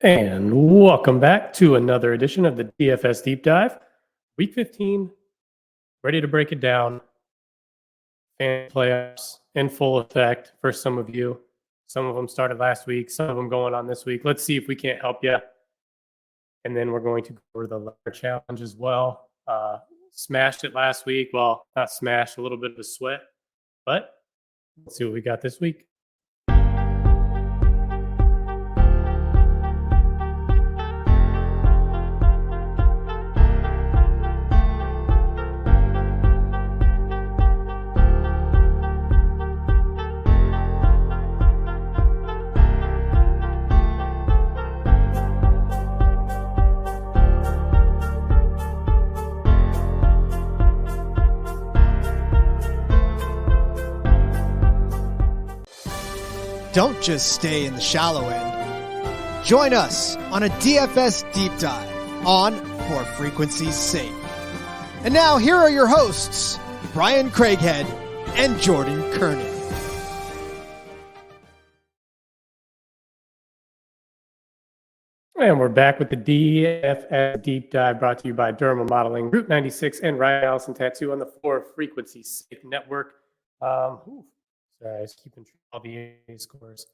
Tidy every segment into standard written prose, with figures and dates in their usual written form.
And welcome back to another edition of the DFS Deep Dive. Week 15, ready to break it down. Fan playoffs in full effect for some of you. Some of them started last week, some of them going on this week. Let's see if we can't help you. And then we're going to go over the ladder challenge as well. Smashed it last week. Well, not smashed, a little bit of a sweat. But let's see what we got this week. Don't just stay in the shallow end. Join us on a DFS deep dive on For Frequency's Sake. And now here are your hosts, Brian Craighead and Jordan Kernan. And we're back with the DFS Deep Dive brought to you by Derma Modeling, Route 96, and Ryan Allison Tattoo on the For Frequency's Sake Network. Sorry, I was keeping track of all the A scores.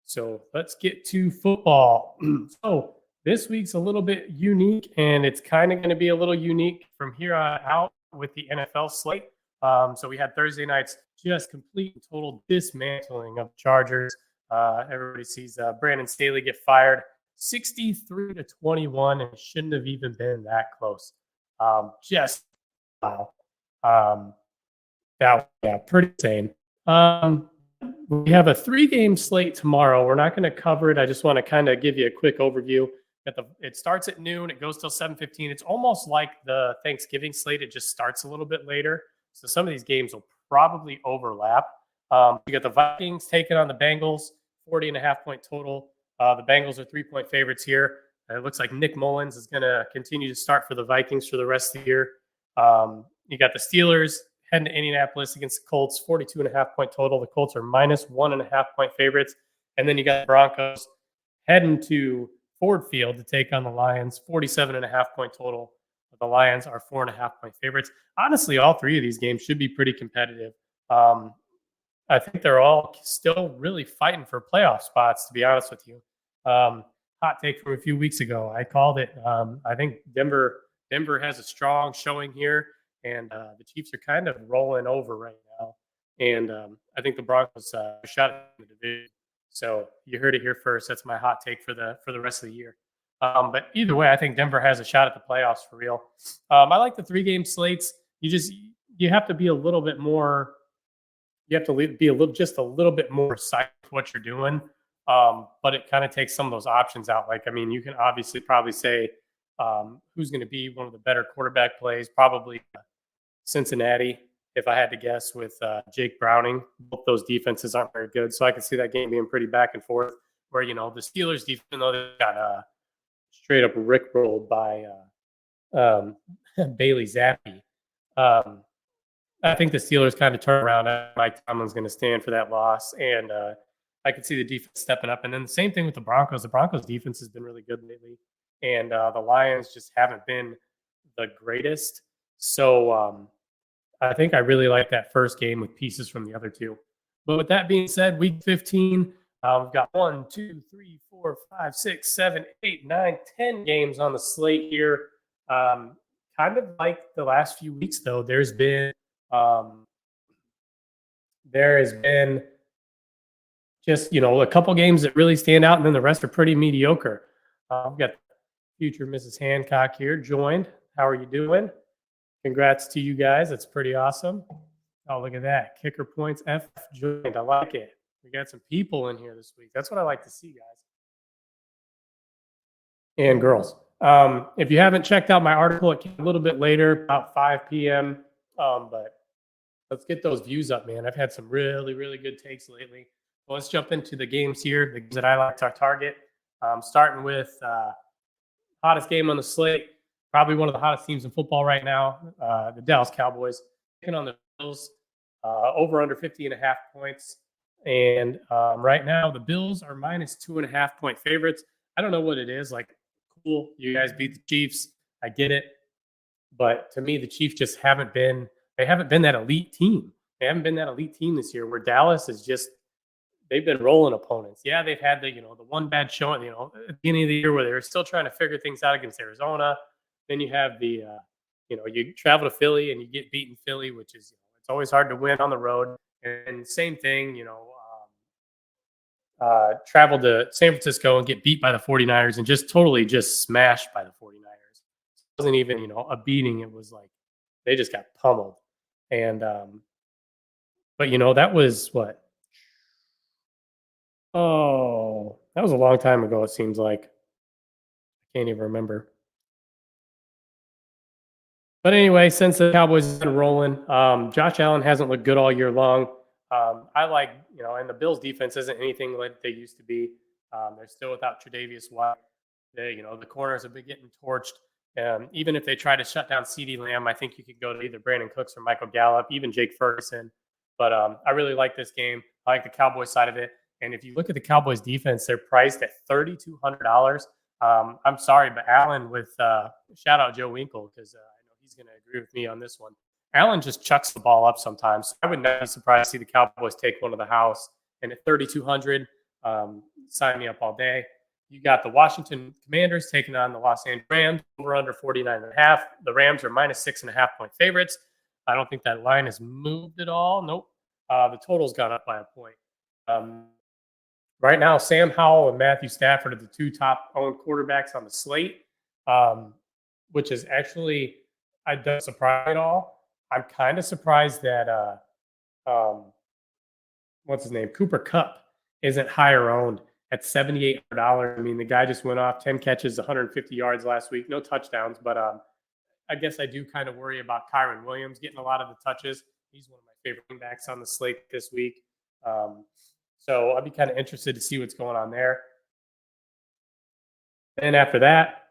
So let's get to football. So this week's a little bit unique, and it's kind of going to be a little unique from here on out with the NFL slate. So we had Thursday night's just complete and total dismantling of the Chargers. Everybody sees Brandon Staley get fired 63-21, and it shouldn't have even been that close. Just wow. Pretty insane. We have a 3-game slate tomorrow. We're not going to cover it. I just want to kind of give you a quick overview. It starts at noon. It goes till 7:15. It's almost like the Thanksgiving slate. It just starts a little bit later. So some of these games will probably overlap. You got the Vikings taking on the Bengals, 40.5-point total. The Bengals are 3-point favorites here. It looks like Nick Mullins is going to continue to start for the Vikings for the rest of the year. You got the Steelers heading to Indianapolis against the Colts, 42.5-point total. The Colts are minus 1.5-point favorites. And then you got the Broncos heading to Ford Field to take on the Lions, 47.5-point total. The Lions are 4.5-point favorites. Honestly, all three of these games should be pretty competitive. I think they're all still really fighting for playoff spots, to be honest with you. Hot take from a few weeks ago. I called it. I think Denver has a strong showing here. And the Chiefs are kind of rolling over right now. And I think the Broncos shot at the division. So you heard it here first. That's my hot take for the rest of the year. But either way, I think Denver has a shot at the playoffs for real. I like the 3-game slates. You have to be a little bit more. You have to be just a little bit more precise with what you're doing. But it kind of takes some of those options out. Like, I mean, you can obviously probably say who's going to be one of the better quarterback plays. Probably Cincinnati, if I had to guess, with Jake Browning. Both those defenses aren't very good. So I can see that game being pretty back and forth where, the Steelers, even though they got straight up rickrolled by Bailey Zappi, I think the Steelers kind of turn around. Mike Tomlin's going to stand for that loss. And I could see the defense stepping up. And then the same thing with the Broncos. The Broncos defense has been really good lately. And the Lions just haven't been the greatest. So I think I really like that first game with pieces from the other two. But with that being said, week 15, we've got 1, 2, 3, 4, 5, 6, 7, 8, 9, 10 games on the slate here. Kind of like the last few weeks, though, there has been just, a couple games that really stand out, and then the rest are pretty mediocre. We've got future Mrs. Hancock here joined. How are you doing? Congrats to you guys. That's pretty awesome. Oh, look at that. Kicker points F joined. I like it. We got some people in here this week. That's what I like to see, guys. And girls. If you haven't checked out my article, it came a little bit later, about 5 p.m. But let's get those views up, man. I've had some really, really good takes lately. Well, let's jump into the games here, the games that I like to target. Starting with hottest game on the slate. Probably one of the hottest teams in football right now, the Dallas Cowboys, taking on the Bills, over under 50.5 points. And right now, the Bills are minus 2.5 point favorites. I don't know what it is. Like, cool, you guys beat the Chiefs. I get it. But to me, the Chiefs just they haven't been that elite team. They haven't been that elite team this year where Dallas is just, they've been rolling opponents. Yeah, they've had the one bad showing, at the beginning of the year where they were still trying to figure things out against Arizona. Then you have you travel to Philly and you get beaten Philly, which is, it's always hard to win on the road. And same thing, travel to San Francisco and get beat by the 49ers and just totally just smashed by the 49ers. It wasn't even, a beating. It was like they just got pummeled. And, but, that was what? Oh, that was a long time ago, it seems like. I can't even remember. But anyway, since the Cowboys have been rolling, Josh Allen hasn't looked good all year long. I like, and the Bills defense isn't anything like they used to be. They're still without Tre'Davious White. The corners have been getting torched. Even if they try to shut down CeeDee Lamb, I think you could go to either Brandon Cooks or Michael Gallup, even Jake Ferguson. But I really like this game. I like the Cowboys side of it. And if you look at the Cowboys defense, they're priced at $3,200. I'm sorry, but Allen shout out Joe Winkle, because I know he's going to agree with me on this one. Allen just chucks the ball up sometimes. I would not be surprised to see the Cowboys take one to the house. And at 3,200, sign me up all day. You got the Washington Commanders taking on the Los Angeles Rams. We're under 49.5. The Rams are minus 6.5 point favorites. I don't think that line has moved at all. Nope. The total's gone up by a point. Right now, Sam Howell and Matthew Stafford are the two top owned quarterbacks on the slate, which is actually, I don't surprise at all. I'm kind of surprised that what's his name, Cooper Kupp, isn't higher owned at $7,800. I mean, the guy just went off 10 catches, 150 yards last week, no touchdowns, but I guess I do kind of worry about Kyron Williams getting a lot of the touches. He's one of my favorite running backs on the slate this week. So I'd be kind of interested to see what's going on there. And after that,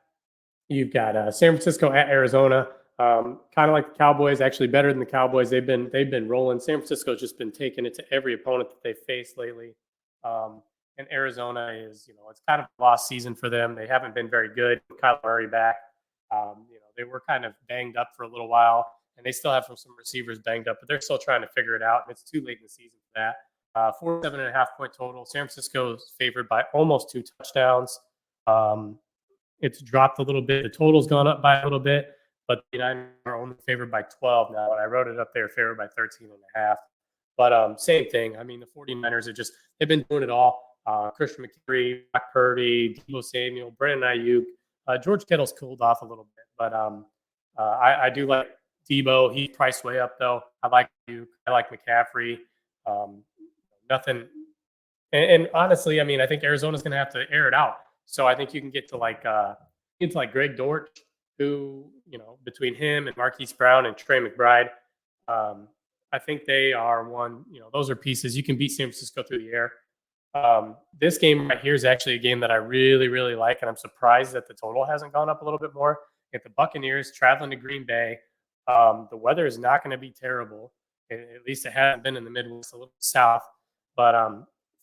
you've got San Francisco at Arizona. Kind of like the Cowboys, actually better than the Cowboys. They've been rolling. San Francisco's just been taking it to every opponent that they've faced lately. And Arizona is, it's kind of a lost season for them. They haven't been very good. Kyle Murray back. They were kind of banged up for a little while, and they still have some receivers banged up, but they're still trying to figure it out. And it's too late in the season for that. 47.5 point total. San Francisco is favored by almost 2 touchdowns. It's dropped a little bit. The total's gone up by a little bit, but the United are only favored by 12 now. And I wrote it up there, favored by 13.5. But same thing. I mean, the 49ers they've been doing it all. Christian McCaffrey, Brock Purdy, Deebo Samuel, Brandon Ayuk. George Kittle's cooled off a little bit, but I do like Deebo. He's priced way up, though. I like Ayuk. I like McCaffrey. Nothing. And honestly, I mean, I think Arizona's going to have to air it out. So I think you can get to like Greg Dortch, who, between him and Marquise Brown and Trey McBride, I think they are those are pieces. You can beat San Francisco through the air. This game right here is actually a game that I really, really like, and I'm surprised that the total hasn't gone up a little bit more. If the Buccaneers traveling to Green Bay, the weather is not going to be terrible. At least it hasn't been in the Midwest, a little south. But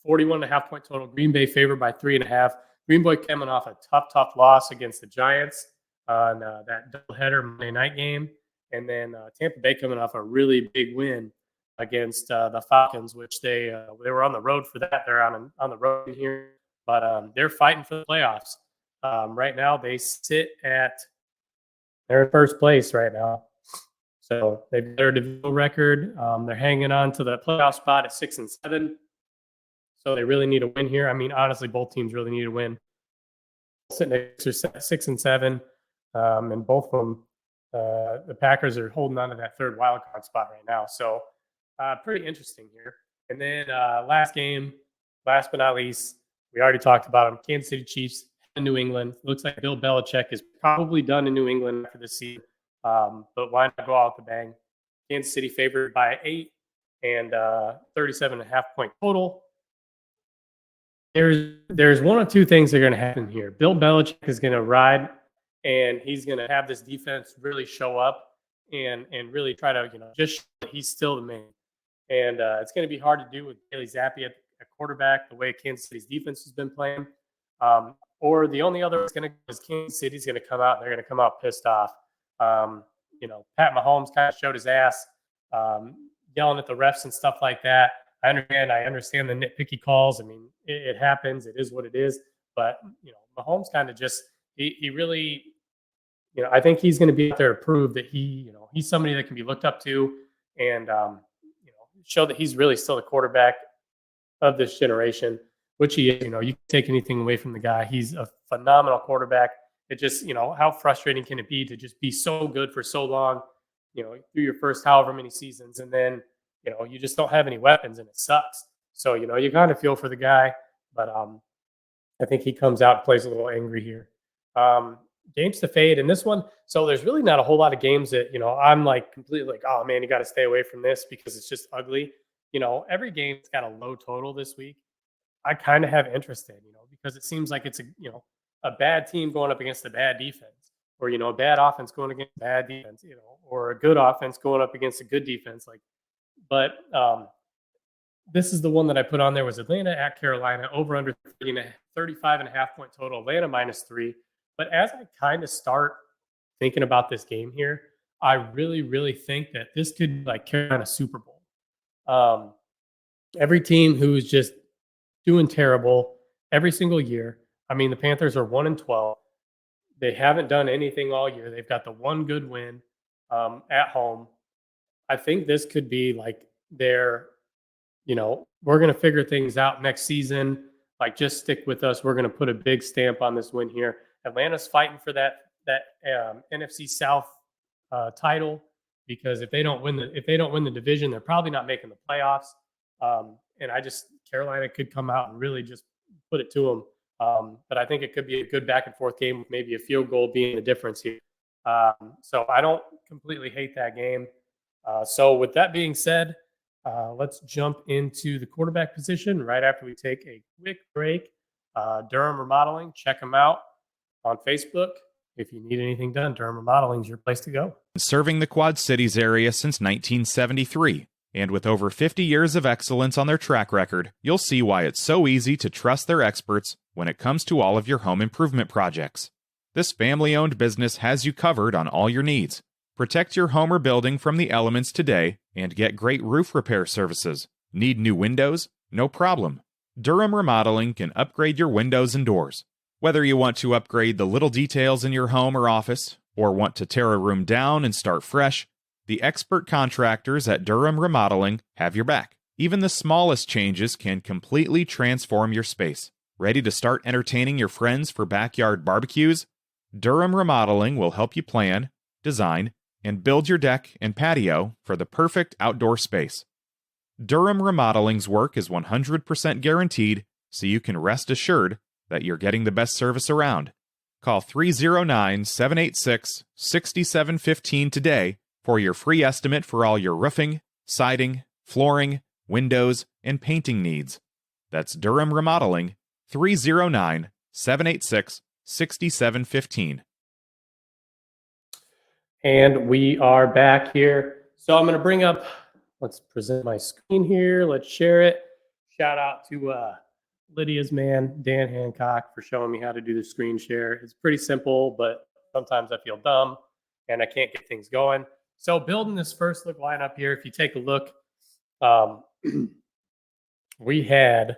41.5 point total. Green Bay favored by 3.5. Green Bay coming off a tough loss against the Giants on that doubleheader Monday night game, and then Tampa Bay coming off a really big win against the Falcons, which they were on the road for that. They're on the road here, but they're fighting for the playoffs. Right now, they sit they're in first place right now. So they've got their divisional record. They're hanging on to the playoff spot at 6-7. So they really need a win here. I mean, honestly, both teams really need a win. Sitting at 6-7, and both of them, the Packers are holding on to that third wild card spot right now. So pretty interesting here. And then last but not least, we already talked about them. Kansas City Chiefs in New England. Looks like Bill Belichick is probably done in New England after this season. But why not go out with a bang? Kansas City favored by 8 and 37.5 point total. There's one of two things that are going to happen here. Bill Belichick is going to ride, and he's going to have this defense really show up and really try to just show that he's still the man. And it's going to be hard to do with Bailey Zappi at quarterback, the way Kansas City's defense has been playing. Or the only other is Kansas City's going to come out. And they're going to come out pissed off. Pat Mahomes kind of showed his ass, yelling at the refs and stuff like that. I understand the nitpicky calls. I mean, it happens. It is what it is. But Mahomes kind of just he really, I think he's going to be out there to prove that he's somebody that can be looked up to, and show that he's really still the quarterback of this generation, which he is. You can take anything away from the guy. He's a phenomenal quarterback. It just, how frustrating can it be to just be so good for so long, through your first however many seasons, and then, you just don't have any weapons and it sucks. So, you kind of feel for the guy, but I think he comes out and plays a little angry here. Games to fade in this one. So there's really not a whole lot of games that, I'm like completely like, oh man, you got to stay away from this because it's just ugly. Every game's got a low total this week. I kind of have interest in, because it seems like it's a bad team going up against a bad defense, or, a bad offense going against a bad defense, or a good offense going up against a good defense. But this is the one that I put on there was Atlanta at Carolina, over under 35.5 point total, Atlanta -3. But as I kind of start thinking about this game here, I really, really think that this could be like Carolina Super Bowl. Every team who's just doing terrible every single year. I mean, the Panthers are 1-12. They haven't done anything all year. They've got the one good win at home. I think this could be like their, we're going to figure things out next season. Like, just stick with us. We're going to put a big stamp on this win here. Atlanta's fighting for that NFC South title, because if they don't win the division, they're probably not making the playoffs. And Carolina could come out and really just put it to them. But I think it could be a good back and forth game with maybe a field goal being the difference here. So I don't completely hate that game. So with that being said, let's jump into the quarterback position right after we take a quick break. Durham Remodeling, check them out on Facebook. If you need anything done, Durham Remodeling is your place to go. Serving the Quad Cities area since 1973. And with over 50 years of excellence on their track record, you'll see why it's so easy to trust their experts when it comes to all of your home improvement projects. This family-owned business has you covered on all your needs. Protect your home or building from the elements today and get great roof repair services. Need new windows? No problem. Durham Remodeling can upgrade your windows and doors. Whether you want to upgrade the little details in your home or office, or want to tear a room down and start fresh, the expert contractors at Durham Remodeling have your back. Even the smallest changes can completely transform your space. Ready to start entertaining your friends for backyard barbecues? Durham Remodeling will help you plan, design, and build your deck and patio for the perfect outdoor space. Durham Remodeling's work is 100% guaranteed, so you can rest assured that you're getting the best service around. Call 309-786-6715 today for your free estimate for all your roofing, siding, flooring, windows, and painting needs. That's Durham Remodeling, 309-786-6715. And we are back here. So I'm going to let's present my screen here. Let's share it. Shout out to Lydia's man, Dan Hancock, for showing me how to do the screen share. It's pretty simple, but sometimes I feel dumb and I can't get things going. So building this first look lineup here, if you take a look, we had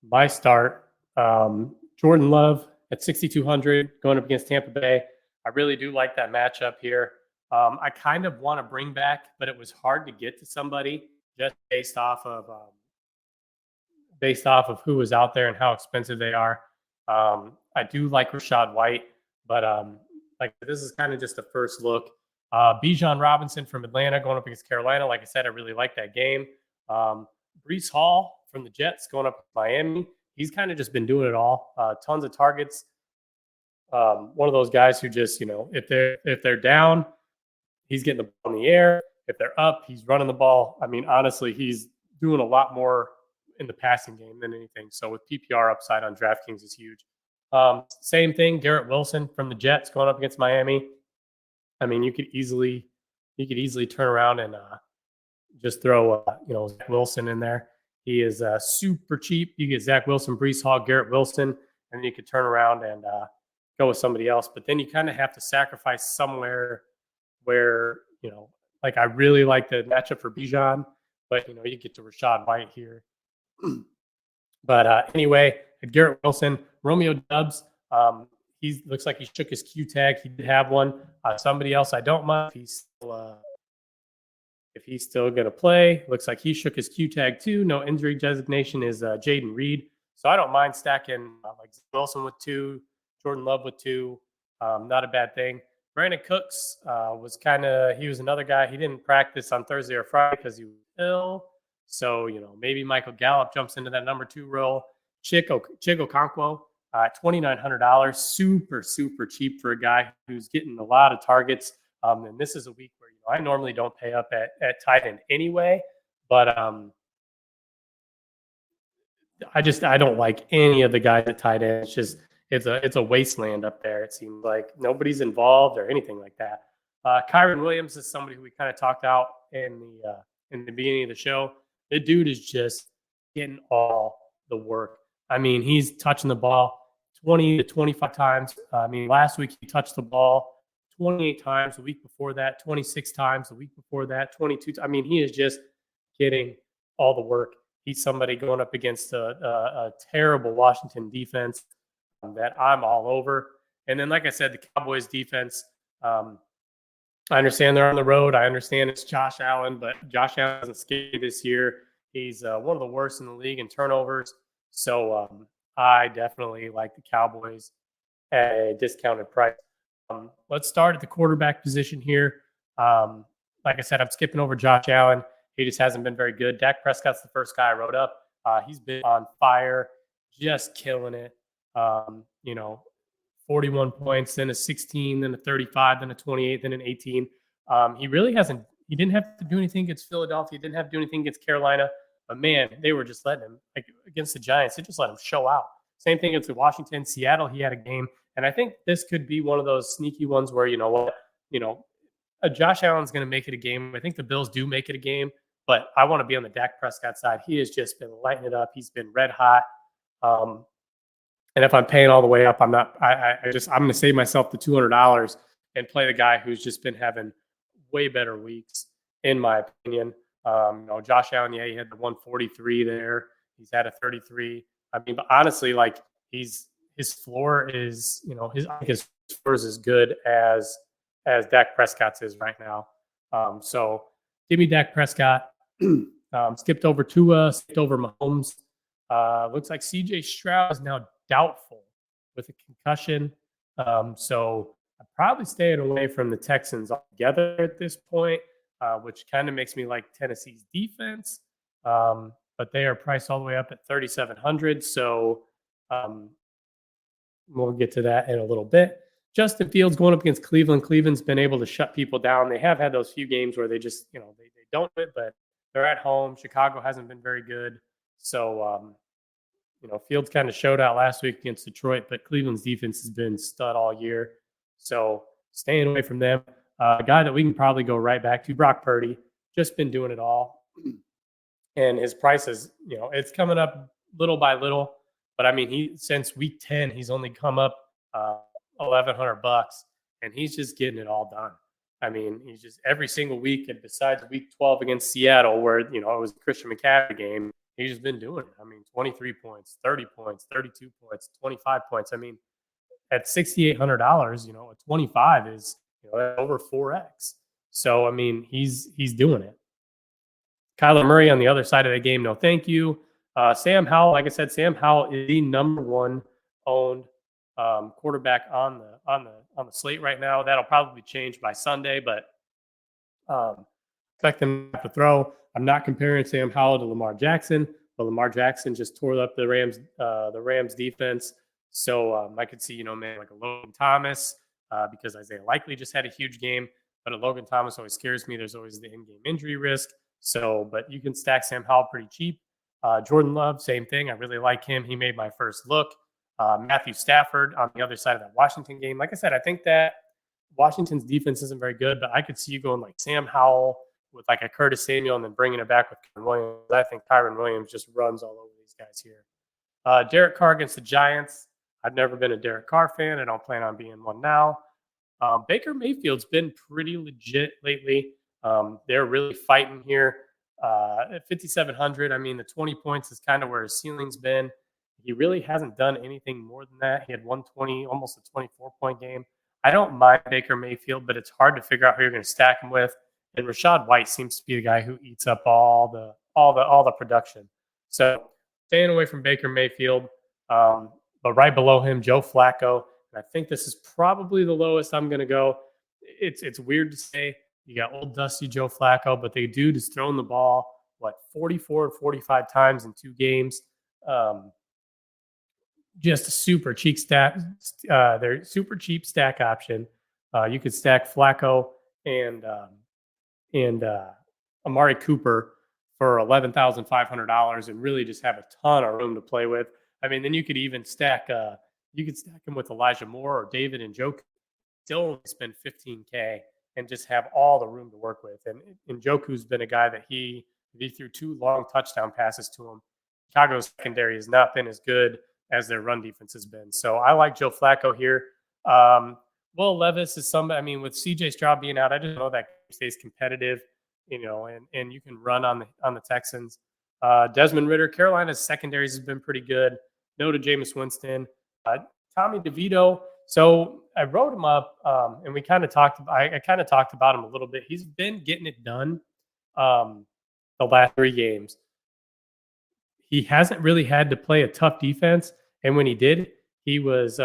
my start, Jordan Love at 6,200 going up against Tampa Bay. I really do like that matchup here. I kind of want to bring back, but it was hard to get to somebody just based off of who was out there and how expensive they are. I do like Rashad White, but this is kind of just a first look. Bijan Robinson from Atlanta going up against Carolina. Like I said, I really like that game. Breece Hall from the Jets going up with Miami. He's kind of just been doing it all. Tons of targets. One of those guys who just, if they're down, he's getting the ball in the air. If they're up, he's running the ball. I mean, honestly, he's doing a lot more in the passing game than anything. So with PPR upside on DraftKings is huge. Same thing, Garrett Wilson from the Jets going up against Miami. I mean, you could easily turn around and just throw Zach Wilson in there. He is super cheap. You get Zach Wilson, Breece Hall, Garrett Wilson, and then you could turn around and go with somebody else. But then you kind of have to sacrifice somewhere where, like I really like the matchup for Bijan, but, you get to Rashad White here. But anyway, Garrett Wilson, Romeo Dubs, he looks like he shook his Q tag. He did have one. Somebody else I don't mind if he's still going to play. Looks like he shook his Q tag too. No injury designation is Jaden Reed. So I don't mind stacking like Wilson with 2, Jordan Love with 2. Not a bad thing. Brandon Cooks he was another guy. He didn't practice on Thursday or Friday because he was ill. So, maybe Michael Gallup jumps into that number 2 role. Chico Okonkwo, $2,900. Super, super cheap for a guy who's getting a lot of targets. And this is a week where, I normally don't pay up at tight end anyway. But I don't like any of the guys at tight end. It's a wasteland up there. It seems like nobody's involved or anything like that. Kyron Williams is somebody who we kind of talked out in the beginning of the show. The dude is just getting all the work. I mean, he's touching the ball 20 to 25 times. Last week he touched the ball 28 times. The week before that, 26 times. The week before that, 22 times. He is just getting all the work. He's somebody going up against a terrible Washington defense that I'm all over. And then, like I said, the Cowboys defense, I understand they're on the road. I understand it's Josh Allen, but Josh Allen hasn't skated this year. He's one of the worst in the league in turnovers. So I definitely like the Cowboys at a discounted price. Let's start at the quarterback position here. Like I said, I'm skipping over Josh Allen. He just hasn't been very good. Dak Prescott's the first guy I wrote up. He's been on fire, just killing it. 41 points, then a 16, then a 35, then a 28, then an 18. He didn't have to do anything against Philadelphia. Didn't have to do anything against Carolina. But, man, they were just letting him, like against the Giants, they just let him show out. Same thing against Washington. Seattle, he had a game. And I think this could be one of those sneaky ones where, Josh Allen's going to make it a game. I think the Bills do make it a game. But I want to be on the Dak Prescott side. He has just been lighting it up. He's been red hot. And if I'm paying all the way up, I'm going to save myself the $200 and play the guy who's just been having way better weeks, in my opinion. Josh Allen, he had the 143 there. He's had a 33. But honestly, like his floor is, his floor is as good as Dak Prescott's is right now. So give me Dak Prescott. Skipped over Tua, skipped over Mahomes. Looks like CJ Stroud is now doubtful with a concussion. So I'm probably staying away from the Texans altogether at this point, which kind of makes me like Tennessee's defense. But they are priced all the way up at 3,700. So we'll get to that in a little bit. Justin Fields going up against Cleveland. Cleveland's been able to shut people down. They have had those few games where they just, they don't do it, but they're at home. Chicago hasn't been very good. So, Fields kind of showed out last week against Detroit, but Cleveland's defense has been stud all year. So staying away from them. A guy that we can probably go right back to, Brock Purdy, just been doing it all. And his price is, it's coming up little by little. But since week 10, he's only come up $1,100, and he's just getting it all done. He's just every single week, and besides week 12 against Seattle, where it was a Christian McCaffrey game, he's just been doing it. 23 points, 30 points, 32 points, 25 points. At $6,800, a 25 is over 4x. So he's doing it. Kyler Murray on the other side of the game, no thank you. Sam Howell, like I said, Sam Howell is the number one owned quarterback on the slate right now. That'll probably change by Sunday, but expect them to throw. I'm not comparing Sam Howell to Lamar Jackson, but Lamar Jackson just tore up the Rams defense. So I could see like a Logan Thomas because Isaiah Likely just had a huge game, but a Logan Thomas always scares me. There's always the in-game injury risk. So, but you can stack Sam Howell pretty cheap. Jordan Love, same thing. I really like him. He made my first look. Matthew Stafford on the other side of that Washington game. Like I said, I think that Washington's defense isn't very good, but I could see you going like Sam Howell with like a Curtis Samuel and then bringing it back with Kyron Williams. I think Kyron Williams just runs all over these guys here. Derek Carr against the Giants. I've never been a Derek Carr fan. I don't plan on being one now. Baker Mayfield's been pretty legit lately. They're really fighting here. At 5,700, I mean, the 20 points is kind of where his ceiling's been. He really hasn't done anything more than that. He had 120, almost a 24-point game. I don't mind Baker Mayfield, but it's hard to figure out who you're going to stack him with. And Rashad White seems to be the guy who eats up all the production. So staying away from Baker Mayfield. But right below him, Joe Flacco. And I think this is probably the lowest I'm going to go. It's weird to say. You got old dusty Joe Flacco, but the dude is throwing the ball, 44 or 45 times in 2 games. Just a super cheap stack. They're super cheap stack option. You could stack Flacco and Amari Cooper for $11,500 and really just have a ton of room to play with. I mean, then you could even stack him with Elijah Moore or David and Joe. Still only spend $15K and just have all the room to work with. And Njoku's been a guy that he threw 2 long touchdown passes to him. Chicago's secondary has not been as good as their run defense has been. So I like Joe Flacco here. Will Levis is with CJ Stroud being out, I just know that stays competitive, and you can run on the Texans. Desmond Ridder, Carolina's secondaries has been pretty good. No to Jameis Winston. Tommy DeVito. So I wrote him up, and we kind of talked. I kind of talked about him a little bit. He's been getting it done the last 3 games. He hasn't really had to play a tough defense, and when he did, he was.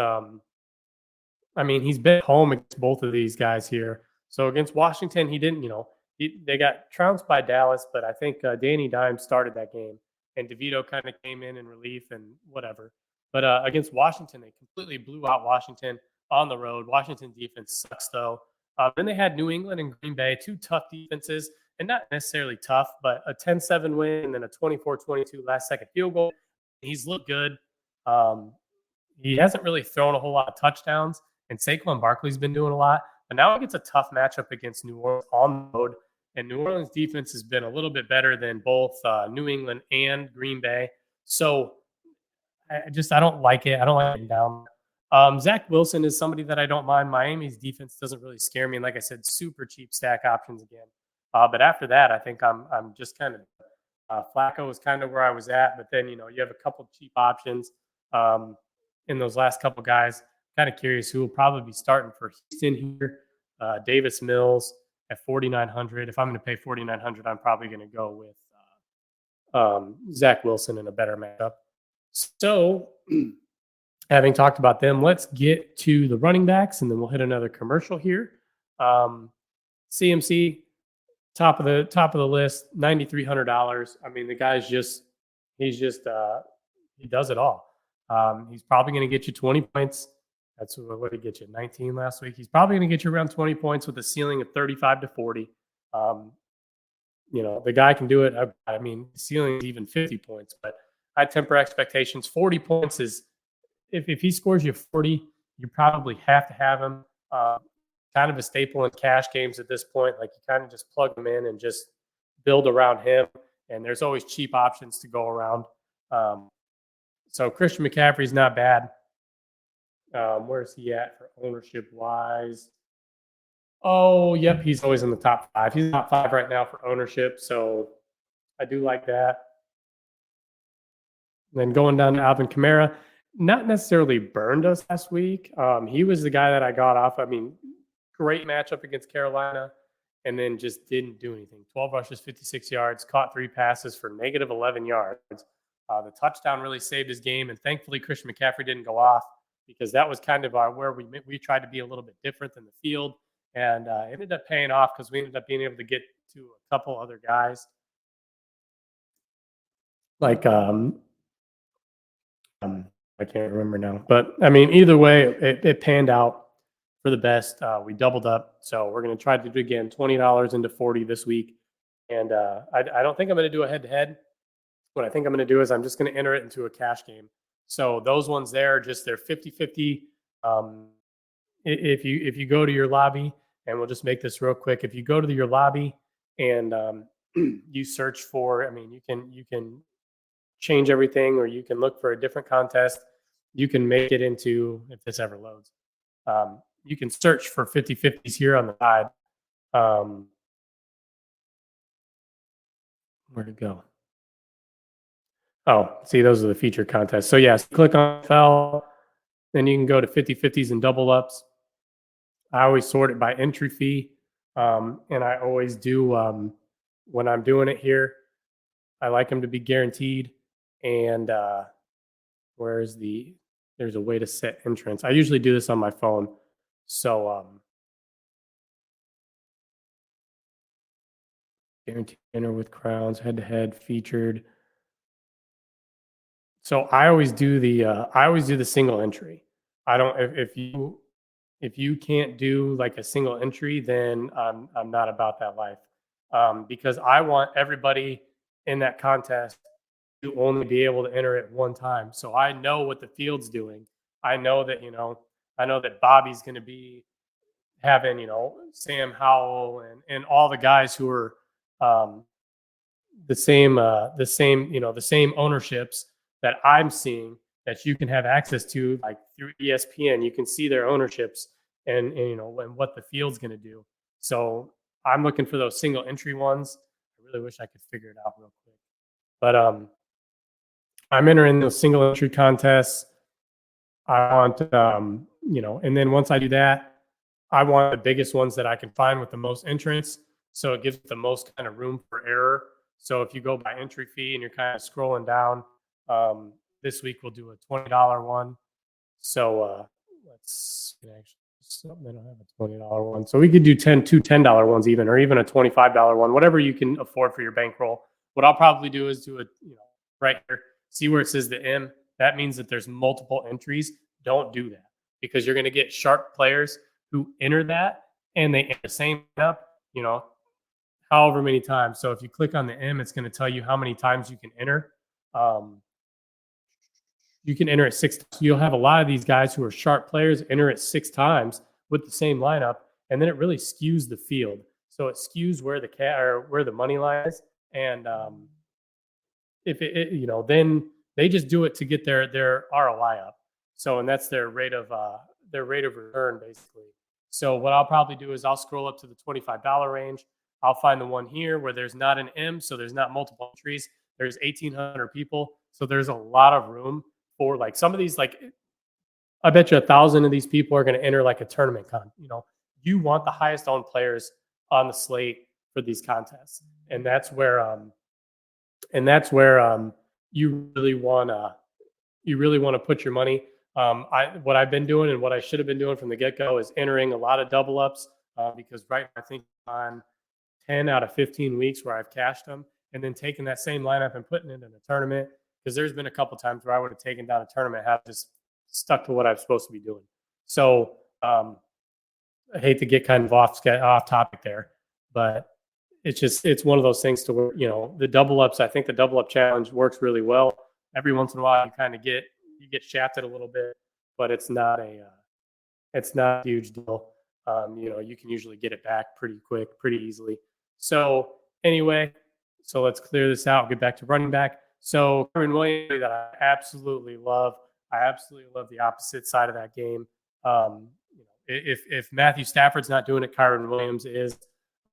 He's been home against both of these guys here. So against Washington, he didn't. They got trounced by Dallas, but I think Danny Dimes started that game, and DeVito kind of came in relief and whatever. But against Washington, they completely blew out Washington on the road. Washington defense sucks, though. Then they had New England and Green Bay, 2 tough defenses, and not necessarily tough, but a 10-7 win and then a 24-22 last-second field goal. He's looked good. He hasn't really thrown a whole lot of touchdowns, and Saquon Barkley's been doing a lot. But now it gets a tough matchup against New Orleans on the road, and New Orleans' defense has been a little bit better than both New England and Green Bay. So I don't like it. I don't like it down. Zach Wilson is somebody that I don't mind. Miami's defense doesn't really scare me. And like I said, super cheap stack options again. But after that, I think I'm just kind of Flacco is kind of where I was at. But then, you have a couple cheap options in those last couple guys. Kind of curious who will probably be starting for Houston here. Davis Mills at 4,900. If I'm going to pay 4,900, I'm probably going to go with Zach Wilson in a better matchup. So, having talked about them, let's get to the running backs, and then we'll hit another commercial here. CMC, top of the list, $9,300. I mean, the guy's he does it all. He's probably going to get you 20 points. That's what did he get you? 19 last week. He's probably going to get you around 20 points with a ceiling of 35 to 40. The guy can do it. The ceiling is even 50 points, but I temper expectations. 40 points is, if he scores you 40, you probably have to have him. Kind of a staple in cash games at this point. Like, you kind of just plug him in and just build around him. And there's always cheap options to go around. So Christian McCaffrey's not bad. Where's he at for ownership wise? Oh, yep, he's always in the top 5. He's top 5 right now for ownership. So I do like that. Then going down to Alvin Kamara, not necessarily burned us last week. He was the guy that I got off. Great matchup against Carolina, and then just didn't do anything. 12 rushes, 56 yards, caught 3 passes for negative 11 yards. The touchdown really saved his game, and thankfully Christian McCaffrey didn't go off, because that was kind of where we tried to be a little bit different than the field, and it ended up paying off because we ended up being able to get to a couple other guys. Like I can't remember now, but either way, it panned out for the best. We doubled up, so we're going to try to do it again. $20 into 40 this week, and I don't think I'm going to do a head-to-head. What I think I'm going to do is I'm just going to enter it into a cash game. So those ones there, they're 50-50. If you go to your lobby, and we'll just make this real quick. If you go to your lobby and you search for, you can change everything, or you can look for a different contest. you can make it into, if this ever loads, you can search for 50-50s here on the side. Where'd it go? Oh, see, those are the feature contests. So yes, click on FL, then you can go to 50-50s and double ups. I always sort it by entry fee. And I always do, when I'm doing it here, I like them to be guaranteed. And there's a way to set entrance. I usually do this on my phone. So guaranteed winner with crowns, head to head, featured. So I always do the single entry. I don't if you can't do like a single entry, then I'm not about that life, because I want everybody in that contest to only be able to enter it one time. So I know what the field's doing. I know that Bobby's going to be having Sam Howell and all the guys who are the same ownerships that I'm seeing, that you can have access to, like through ESPN. You can see their ownerships and what the field's going to do. So I'm looking for those single entry ones. I really wish I could figure it out real quick, but I'm entering those single entry contests. I want and then once I do that, I want the biggest ones that I can find with the most entrants, so it gives the most kind of room for error. So if you go by entry fee and you're kind of scrolling down, this week we'll do a $20 one. So let's actually, they don't have a $20 one. So we could do two $10 ones even, or even a $25 one, whatever you can afford for your bankroll. What I'll probably do is do right here, see where it says the M. That means that there's multiple entries. Don't do that, because you're going to get sharp players who enter that and they enter the same up, however many times. So if you click on the M, it's going to tell you how many times you can enter. You can enter it 6 times. You'll have a lot of these guys who are sharp players enter it 6 times with the same lineup, and then it really skews the field. So it skews where the money line is, and if then they just do it to get their ROI up. So, and that's their rate of return basically. So what I'll probably do is I'll scroll up to the $25 range. I'll find the one here where there's not an M, so there's not multiple entries. There's 1,800 people, so there's a lot of room for like some of these. Like, I bet you 1,000 of these people are going to enter like a tournament you want the highest owned players on the slate for these contests, and that's where you really want to put your money. What I've been doing and what I should have been doing from the get-go is entering a lot of double ups, because I think on 10 out of 15 weeks where I've cashed them, and then taking that same lineup and putting it in a tournament, because there's been a couple times where I would have taken down a tournament, have just stuck to what I'm supposed to be doing. So I hate to get kind of off topic there, but it's one of those things to where, the double ups, I think the double up challenge works really well. Every once in a while you get shafted a little bit, but it's not a huge deal. You can usually get it back pretty quick, pretty easily. So anyway, so let's clear this out. Get back to running back. So Kyren Williams, that I absolutely love. I absolutely love the opposite side of that game. If Matthew Stafford's not doing it, Kyren Williams is.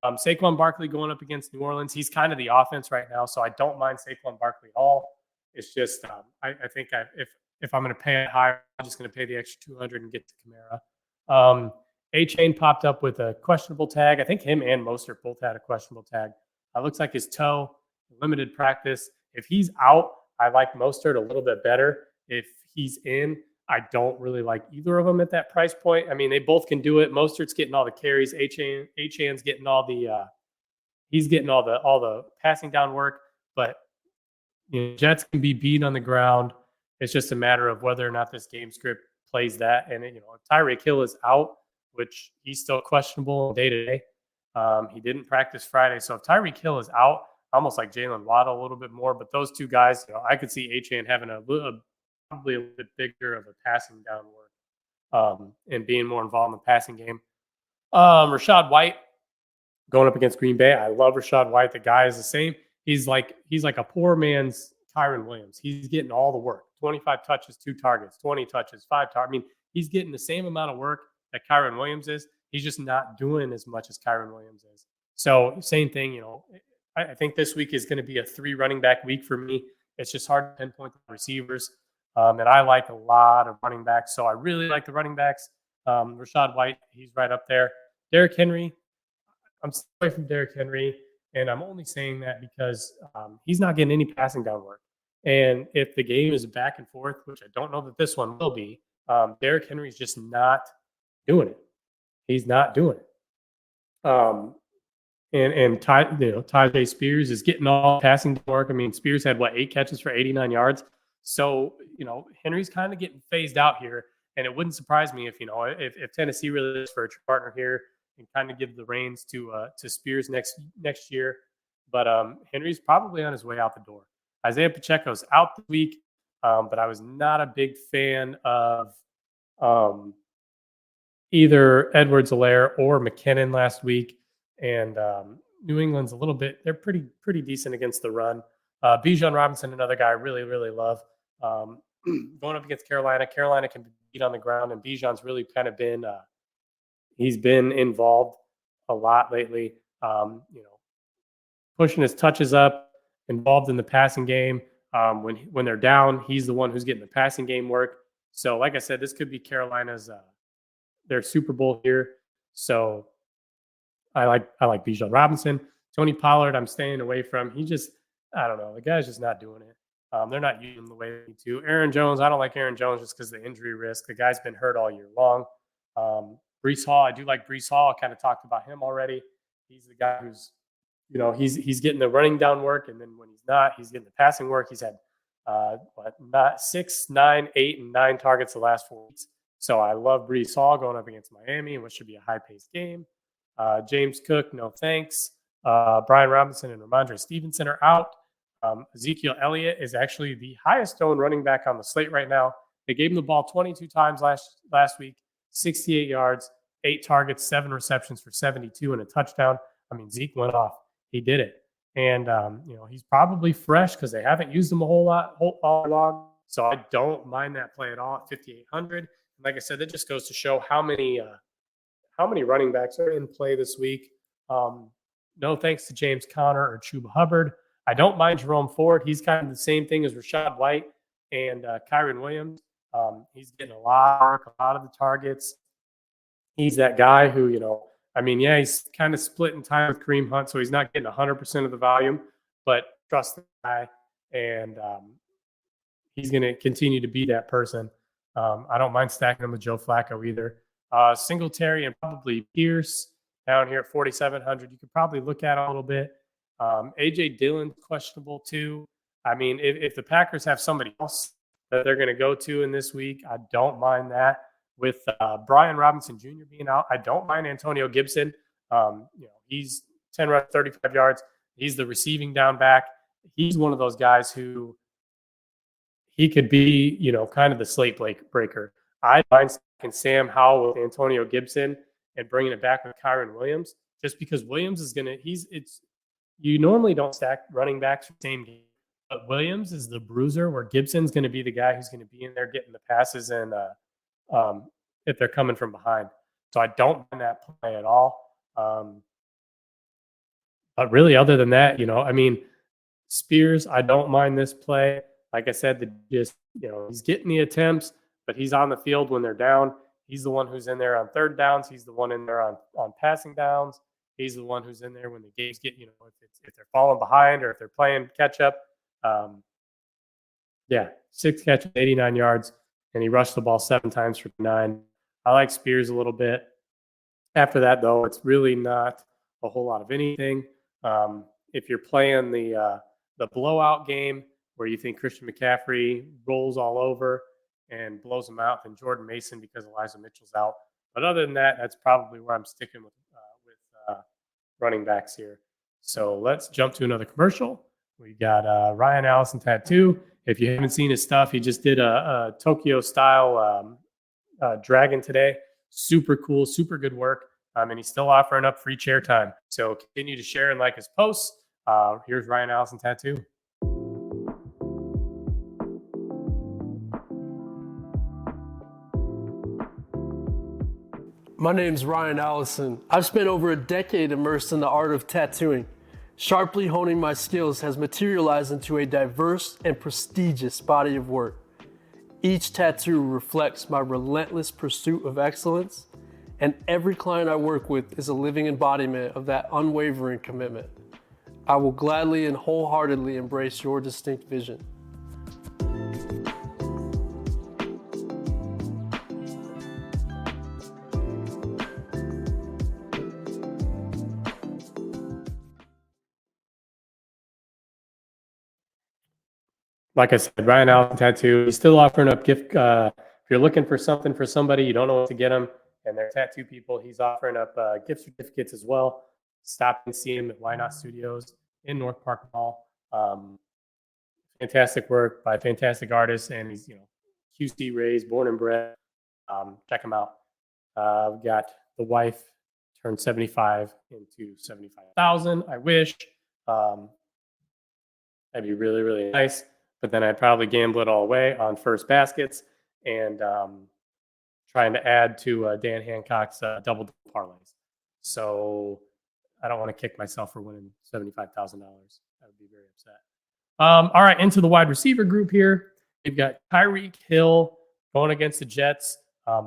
Saquon Barkley going up against New Orleans, he's kind of the offense right now, so I don't mind Saquon Barkley at all. It's just I think if I'm going to pay it higher, I'm just going to pay the extra $200 and get to Kamara. A-Chain popped up with a questionable tag. I think him and Mostert both had a questionable tag. It looks like his toe, limited practice. If he's out, I like Mostert a little bit better. If he's in, I don't really like either of them at that price point. I mean, they both can do it. Mostert's getting all the carries. A-Chan's getting all the he's getting all the passing down work. But Jets can be beat on the ground. It's just a matter of whether or not this game script plays that. And if Tyreek Hill is out, which he's still questionable day to day, he didn't practice Friday. So if Tyreek Hill is out, almost like Jalen Waddle a little bit more. But those two guys, I could see A-Chain having probably a little bit bigger of a passing down work, and being more involved in the passing game. Rachaad White going up against Green Bay. I love Rachaad White. The guy is the same. He's like a poor man's Kyren Williams. He's getting all the work, 25 touches, 2 targets, 20 touches, 5 targets. I mean, he's getting the same amount of work that Kyron Williams is. He's just not doing as much as Kyron Williams is. So same thing, I think this week is going to be a 3 running back week for me. It's just hard to pinpoint the receivers. And I like a lot of running backs. So I really like the running backs. Rashad White, he's right up there. Derrick Henry, I'm staying away from Derrick Henry. And I'm only saying that because he's not getting any passing down work. And if the game is back and forth, which I don't know that this one will be, Derrick Henry's just not doing it. He's not doing it. Tyjae Spears is getting all passing work. I mean, Spears had 8 catches for 89 yards. So, Henry's kind of getting phased out here. And it wouldn't surprise me if Tennessee really looks for a true partner here and kind of give the reins to Spears next year. But Henry's probably on his way out the door. Isaiah Pacheco's out the week, but I was not a big fan of either Edwards-Helaire or McKinnon last week. And New England's a little bit, they're pretty decent against the run. Bijan Robinson, another guy I really, really love. Going up against Carolina can beat on the ground, and Bijan's really kind of been he's been involved a lot lately. Pushing his touches up, involved in the passing game. When they're down, he's the one who's getting the passing game work. So, like I said, this could be Carolina's their Super Bowl here. So, I like Bijan Robinson. Tony Pollard, I'm staying away from. I don't know. The guy's just not doing it. They're not using him the way they need to. Aaron Jones, I don't like Aaron Jones just because of the injury risk. The guy's been hurt all year long. Breece Hall, I do like Breece Hall. I kind of talked about him already. He's the guy who's, he's getting the running down work, and then when he's not, he's getting the passing work. He's had 6, 9, 8, and 9 targets the last 4 weeks. So I love Breece Hall going up against Miami, and what should be a high-paced game. James Cook, no thanks. Brian Robinson and Ramondre Stevenson are out. Ezekiel Elliott is actually the highest owned running back on the slate right now. They gave him the ball 22 times last week, 68 yards, 8 targets, 7 receptions for 72 and a touchdown. I mean, Zeke went off. He did it. And, he's probably fresh because they haven't used him a whole lot all long. So I don't mind that play at all at 5,800. And like I said, that just goes to show how many running backs are in play this week. No thanks to James Conner or Chuba Hubbard. I don't mind Jerome Ford. He's kind of the same thing as Rashad White and Kyron Williams. He's getting a lot of the targets. He's that guy who, he's kind of splitting time with Kareem Hunt, so he's not getting 100% of the volume, but trust the guy, and he's going to continue to be that person. I don't mind stacking him with Joe Flacco either. Singletary and probably Pierce down here at 4,700. You could probably look at it a little bit. A.J. Dillon's questionable too. I mean, if the Packers have somebody else that they're going to go to in this week, I don't mind that. With Brian Robinson Jr. being out, I don't mind Antonio Gibson. He's 10 runs, 35 yards. He's the receiving down back. He's one of those guys who he could be, kind of the slate breaker. I mind stacking Sam Howell with Antonio Gibson and bringing it back with Kyron Williams, just because Williams is going to you normally don't stack running backs for the same game, but Williams is the bruiser where Gibson's going to be the guy who's going to be in there getting the passes and if they're coming from behind. So I don't mind that play at all. But really, other than that, Spears, I don't mind this play. Like I said, he's getting the attempts, but he's on the field when they're down. He's the one who's in there on third downs. He's the one in there on passing downs. He's the one who's in there when the games get, if they're falling behind or if they're playing catch up. 6 catches, 89 yards, and he rushed the ball 7 times for 9. I like Spears a little bit. After that, though, it's really not a whole lot of anything. If you're playing the blowout game where you think Christian McCaffrey rolls all over and blows them out, then Jordan Mason because Elijah Mitchell's out. But other than that, that's probably where I'm sticking with running backs here. So let's jump to another commercial. We got Ryan Allison Tattoo. If you haven't seen his stuff, he just did a Tokyo style dragon today. Super cool, super good work. And he's still offering up free chair time. So continue to share and like his posts. Here's Ryan Allison Tattoo. My name's Ryan Allison. I've spent over a decade immersed in the art of tattooing. Sharply honing my skills has materialized into a diverse and prestigious body of work. Each tattoo reflects my relentless pursuit of excellence, and every client I work with is a living embodiment of that unwavering commitment. I will gladly and wholeheartedly embrace your distinct vision. Like I said, Ryan Allen Tattoo. He's still offering up gift. If you're looking for something for somebody, you don't know what to get them, and they're tattoo people, he's offering up gift certificates as well. Stop and see him at Why Not Studios in North Park Mall. Fantastic work by fantastic artists, and he's QC raised, born and bred. Check him out. We've got the wife turned 75 into 75,000. I wish. That'd be really, really nice. But then I'd probably gamble it all away on first baskets and trying to add to Dan Hancock's double parlays. So I don't want to kick myself for winning $75,000. I would be very upset. All right, into the wide receiver group here. We've got Tyreek Hill going against the Jets.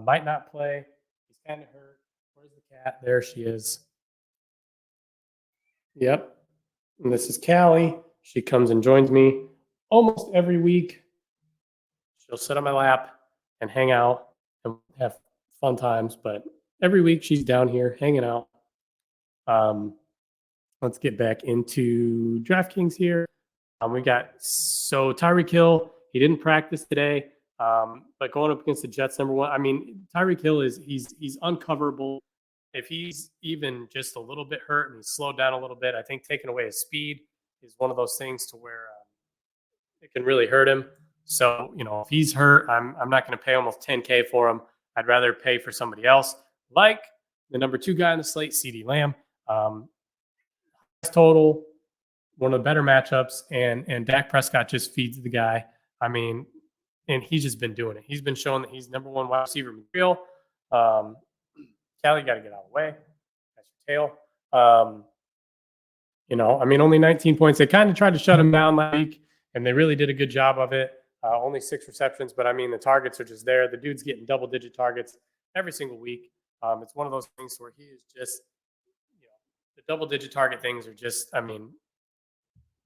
Might not play. He's kind of hurt. Where's the cat? There she is. Yep. And this is Callie. She comes and joins me almost every week. She'll sit on my lap and hang out and have fun times. But every week she's down here hanging out. Let's get back into DraftKings here. We got Tyreek Hill. He didn't practice today, but going up against the Jets, number one. I mean, Tyreek Hill he's uncoverable. If he's even just a little bit hurt and he's slowed down a little bit, I think taking away his speed is one of those things to where it can really hurt him. So, if he's hurt, I'm not going to pay almost $10K for him. I'd rather pay for somebody else, like the number 2 guy on the slate, CeeDee Lamb. Total, one of the better matchups, and Dak Prescott just feeds the guy. I mean, and he's just been doing it. He's been showing that he's number 1 wide receiver material. Callie, got to get out of the way. That's your tail. Only 19 points. They kind of tried to shut him down last week, and they really did a good job of it. Only 6 receptions, but the targets are just there. The dude's getting double-digit targets every single week. It's one of those things where he is just, the double-digit target things are just,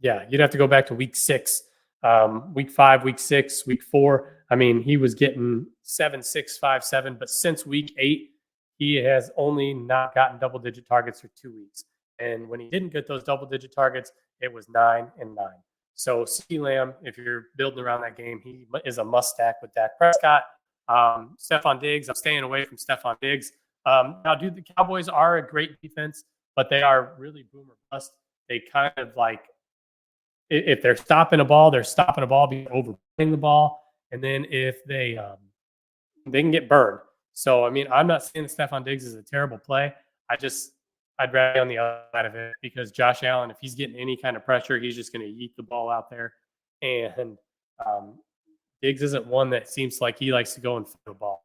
you'd have to go back to week 6, week 5, week 6, week 4. He was getting 7, 6, 5, 7, but since week 8, he has only not gotten double-digit targets for 2 weeks. And when he didn't get those double-digit targets, it was 9 and 9. So CeeDee Lamb, if you're building around that game, he is a must-stack with Dak Prescott. Stephon Diggs, I'm staying away from Stephon Diggs. Now, dude, the Cowboys are a great defense, but they are really boom or bust. They kind of if they're stopping a ball, they're stopping a ball because overplaying the ball. And then if they can get burned. So, I'm not saying that Stephon Diggs is a terrible play. I'd rather be on the other side of it because Josh Allen, if he's getting any kind of pressure, he's just going to yeet the ball out there. And Diggs isn't one that seems like he likes to go and throw the ball.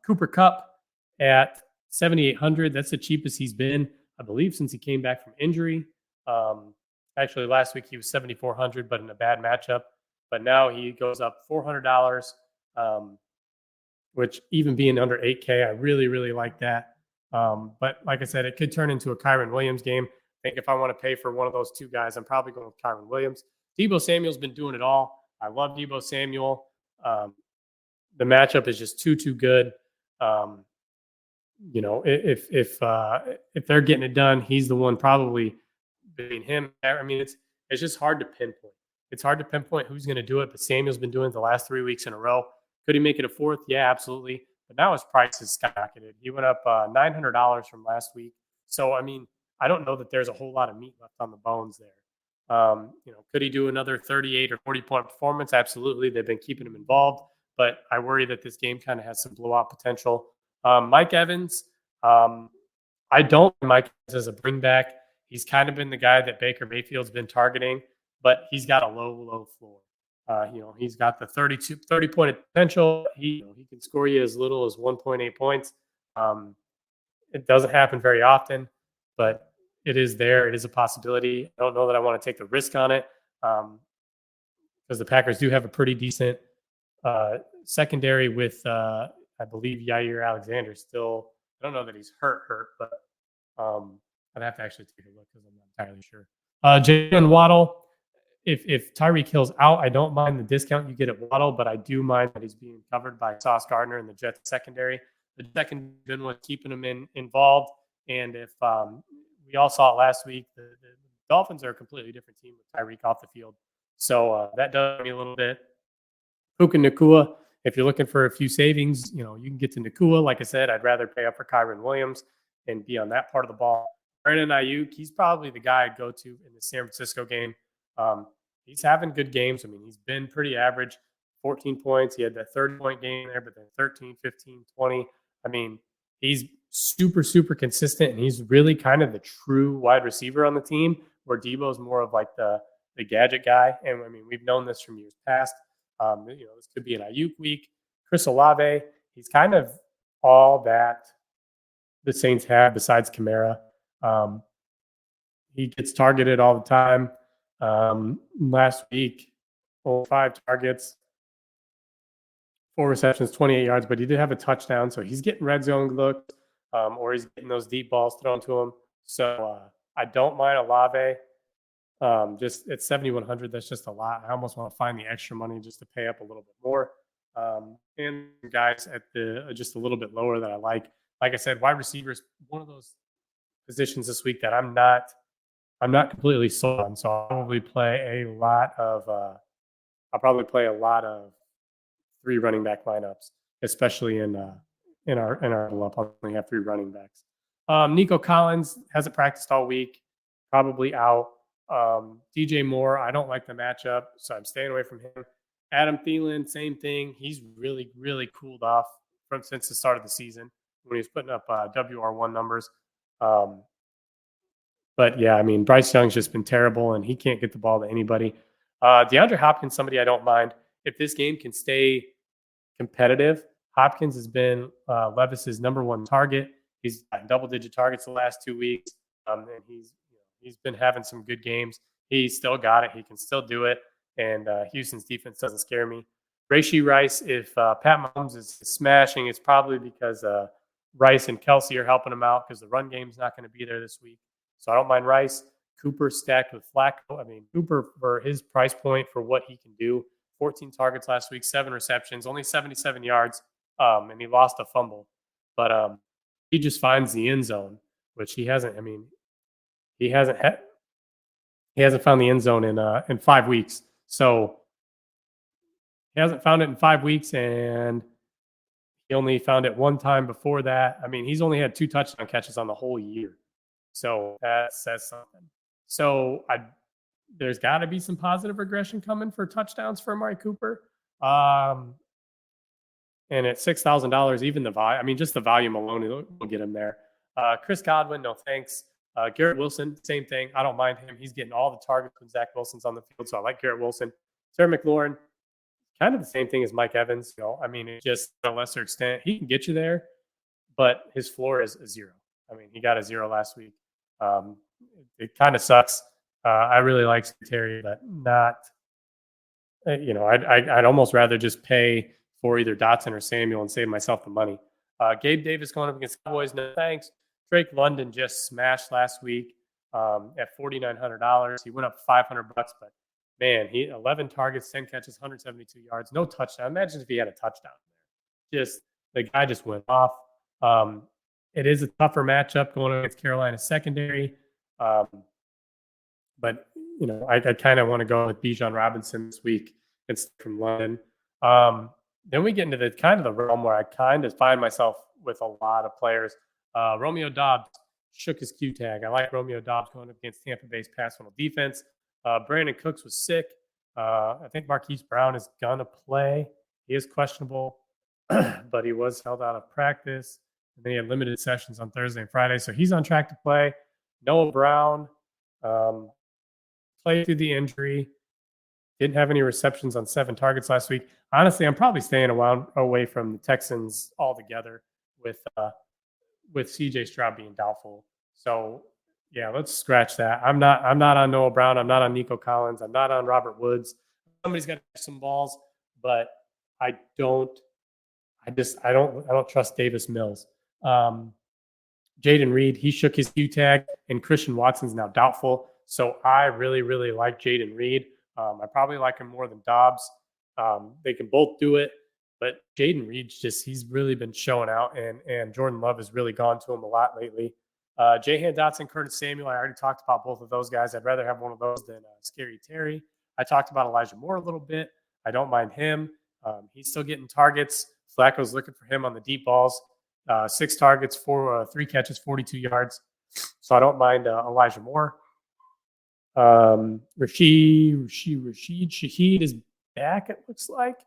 Cooper Kupp at 7,800. That's the cheapest he's been, I believe, since he came back from injury. Actually, last week he was 7,400, but in a bad matchup. But now he goes up $400, which even being under 8K, I really, really like that. But like I said, it could turn into a Kyron Williams game. I think if I want to pay for one of those 2 guys, I'm probably going with Kyron Williams. Deebo Samuel's been doing it all. I love Deebo Samuel. The matchup is just too good. If they're getting it done, he's the one probably between him. It's just hard to pinpoint. It's hard to pinpoint who's going to do it, but Samuel's been doing it the last 3 weeks in a row. Could he make it a 4th? Yeah, absolutely. But now his price is skyrocketed. He went up $900 from last week. So, I don't know that there's a whole lot of meat left on the bones there. Could he do another 38 or 40-point performance? Absolutely. They've been keeping him involved. But I worry that this game kind of has some blowout potential. Mike Evans, I don't think Mike Evans as a bring back. He's kind of been the guy that Baker Mayfield's been targeting, but he's got a low floor. He's got the 30-point potential. He can score you as little as 1.8 points. It doesn't happen very often, but it is there. It is a possibility. I don't know that I want to take the risk on it because the Packers do have a pretty decent secondary with, I believe, Yair Alexander still. I don't know that he's hurt, but I'd have to actually take a look because I'm not entirely sure. Jalen Waddle, if Tyreek Hill's out, I don't mind the discount you get at Waddle, but I do mind that he's being covered by Sauce Gardner and the Jets secondary. The second good one keeping him involved. And if we all saw it last week, the Dolphins are a completely different team with Tyreek off the field. So that does me a little bit. Puka Nacua, if you're looking for a few savings, you can get to Nacua. Like I said, I'd rather pay up for Kyron Williams and be on that part of the ball. Brandon Ayuk, he's probably the guy I'd go to in the San Francisco game. He's having good games. I mean, he's been pretty average, 14 points. He had that 30-point game there, but then 13, 15, 20. I mean, he's super, super consistent, and he's really kind of the true wide receiver on the team, where Debo's more of like the gadget guy. And I mean, we've known this from years past. This could be an Ayuk week. Chris Olave, he's kind of all that the Saints have besides Kamara. He gets targeted all the time. Last week, 5 targets, 4 receptions, 28 yards, but he did have a touchdown. So he's getting red zone looks, or he's getting those deep balls thrown to him. So I don't mind Olave. Just at 7,100, that's just a lot. I almost want to find the extra money just to pay up a little bit more. And guys at the just a little bit lower that I like. Like I said, wide receivers, one of those positions this week that I'm not completely sold on. So I'll probably play a lot of 3 running back lineups, especially in our lineup. I'll only have 3 running backs. Nico Collins hasn't practiced all week, probably out. DJ Moore, I don't like the matchup, so I'm staying away from him. Adam Thielen, same thing. He's really, really cooled off since the start of the season when he was putting up WR1 numbers. But yeah, I mean, Bryce Young's just been terrible, and he can't get the ball to anybody. DeAndre Hopkins, somebody I don't mind. If this game can stay competitive, Hopkins has been Levis's number 1 target. He's got double-digit targets the last 2 weeks, and he's been having some good games. He's still got it. He can still do it, and Houston's defense doesn't scare me. Rashee Rice, if Pat Mahomes is smashing, it's probably because Rice and Kelsey are helping him out because the run game's not going to be there this week. So I don't mind Rice. Cooper stacked with Flacco. I mean, Cooper, for his price point, for what he can do, 14 targets last week, 7 receptions, only 77 yards, and he lost a fumble. But he just finds the end zone, which he hasn't. I mean, he hasn't found the end zone in 5 weeks. So he hasn't found it in 5 weeks, and he only found it 1 time before that. I mean, he's only had 2 touchdown catches on the whole year. So that says something. So there's got to be some positive regression coming for touchdowns for Amari Cooper. And at $6,000, even the volume, I mean, just the volume alone will get him there. Chris Godwin, no thanks. Garrett Wilson, same thing. I don't mind him. He's getting all the targets when Zach Wilson's on the field, so I like Garrett Wilson. Terry McLaurin, kind of the same thing as Mike Evans. I mean, it's just to a lesser extent. He can get you there, but his floor is a 0. I mean, he got a 0 last week. It kind of sucks. I really like Terry, but not. I'd almost rather just pay for either Dotson or Samuel and save myself the money. Gabe Davis going up against Cowboys, no thanks. Drake London just smashed last week at $4,900. He went up $500, but man, he 11 targets, 10 catches, 172 yards, no touchdown. Imagine if he had a touchdown there. The guy just went off. It is a tougher matchup going against Carolina's secondary. But, I kind of want to go with Bijan Robinson this week instead from London. Then we get into the realm where I kind of find myself with a lot of players. Romeo Doubs shook his Q tag. I like Romeo Doubs going up against Tampa Bay's pass funnel defense. Brandon Cooks was sick. I think Marquise Brown is going to play. He is questionable, but he was held out of practice. And then he had limited sessions on Thursday and Friday. So he's on track to play. Noah Brown played through the injury. Didn't have any receptions on 7 targets last week. Honestly, I'm probably staying away from the Texans altogether with with CJ Stroud being doubtful. So yeah, let's scratch that. I'm not on Noah Brown. I'm not on Nico Collins. I'm not on Robert Woods. Somebody's got to catch some balls, but I don't trust Davis Mills. Jaden Reed, he shook his Q tag, and Christian Watson's now doubtful. So I really, really like Jaden Reed. I probably like him more than Dobbs. They can both do it, but Jaden Reed's he's really been showing out, and Jordan Love has really gone to him a lot lately. Jahan Dotson, Curtis Samuel, I already talked about both of those guys. I'd rather have one of those than Scary Terry. I talked about Elijah Moore a little bit. I don't mind him. He's still getting targets. Flacco's looking for him on the deep balls. 6 targets, 3 catches, 42 yards. So I don't mind Elijah Moore. Rashid Shaheed is back, it looks like.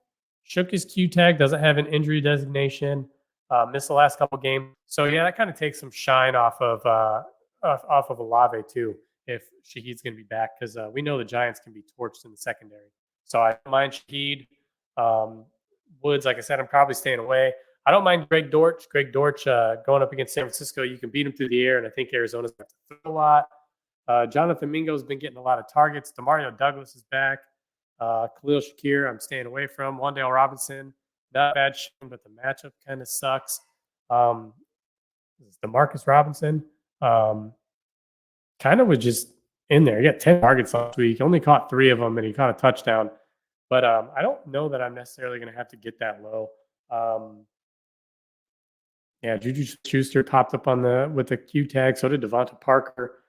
Shook his Q tag, doesn't have an injury designation. Missed the last couple games. So yeah, that kind of takes some shine off of Olave too, if Shaheed's going to be back, because we know the Giants can be torched in the secondary. So I don't mind Shaheed. Woods, like I said, I'm probably staying away. I don't mind Greg Dortch. Going up against San Francisco, you can beat him through the air, and I think Arizona's going to throw a lot. Jonathan Mingo's been getting a lot of targets. Demario Douglas is back. Khalil Shakir, I'm staying away from. Wan'Dale Robinson, not bad shooting, but the matchup kind of sucks. DeMarcus Robinson kind of was just in there. He got 10 targets last week. He only caught 3 of them, and he caught a touchdown. But I don't know that I'm necessarily going to have to get that low. Yeah, Juju Schuster popped up with the Q tag. So did Devonta Parker.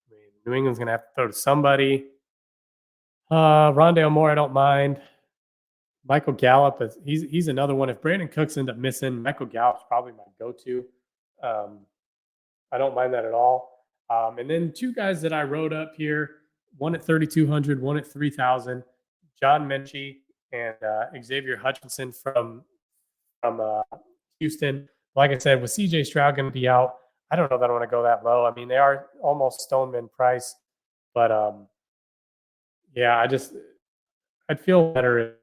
I mean, New England's going to have to throw to somebody. Rondale Moore, I don't mind. Michael Gallup, he's another one. If Brandon Cooks end up missing, Michael Gallup's probably my go-to. I don't mind that at all. And then 2 guys that I wrote up here, one at 3,200, one at 3,000. John Menchie and Xavier Hutchinson from Houston. Like I said, with CJ Stroud going to be out, I don't know that I want to go that low. I mean, they are almost Stoneman price, but yeah, I'd feel better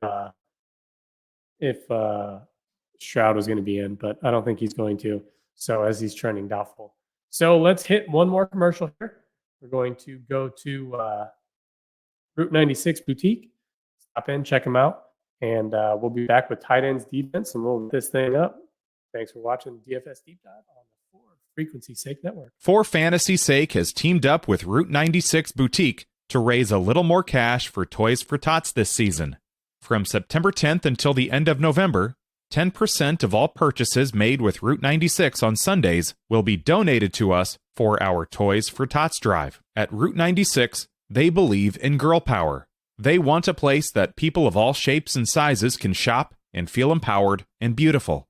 if Stroud was going to be in, but I don't think he's going to. So as he's trending doubtful. So let's hit one more commercial here. We're going to go to Route 96 Boutique. Stop in, check them out, and we'll be back with tight ends defense, and we'll get this thing up. Thanks for watching DFS Deep Dive on the For Frequency Sake Network. For Fantasy Sake has teamed up with Route 96 Boutique to raise a little more cash for Toys for Tots this season. From September 10th until the end of November, 10% of all purchases made with Route 96 on Sundays will be donated to us for our Toys for Tots drive. At Route 96, they believe in girl power. They want a place that people of all shapes and sizes can shop and feel empowered and beautiful.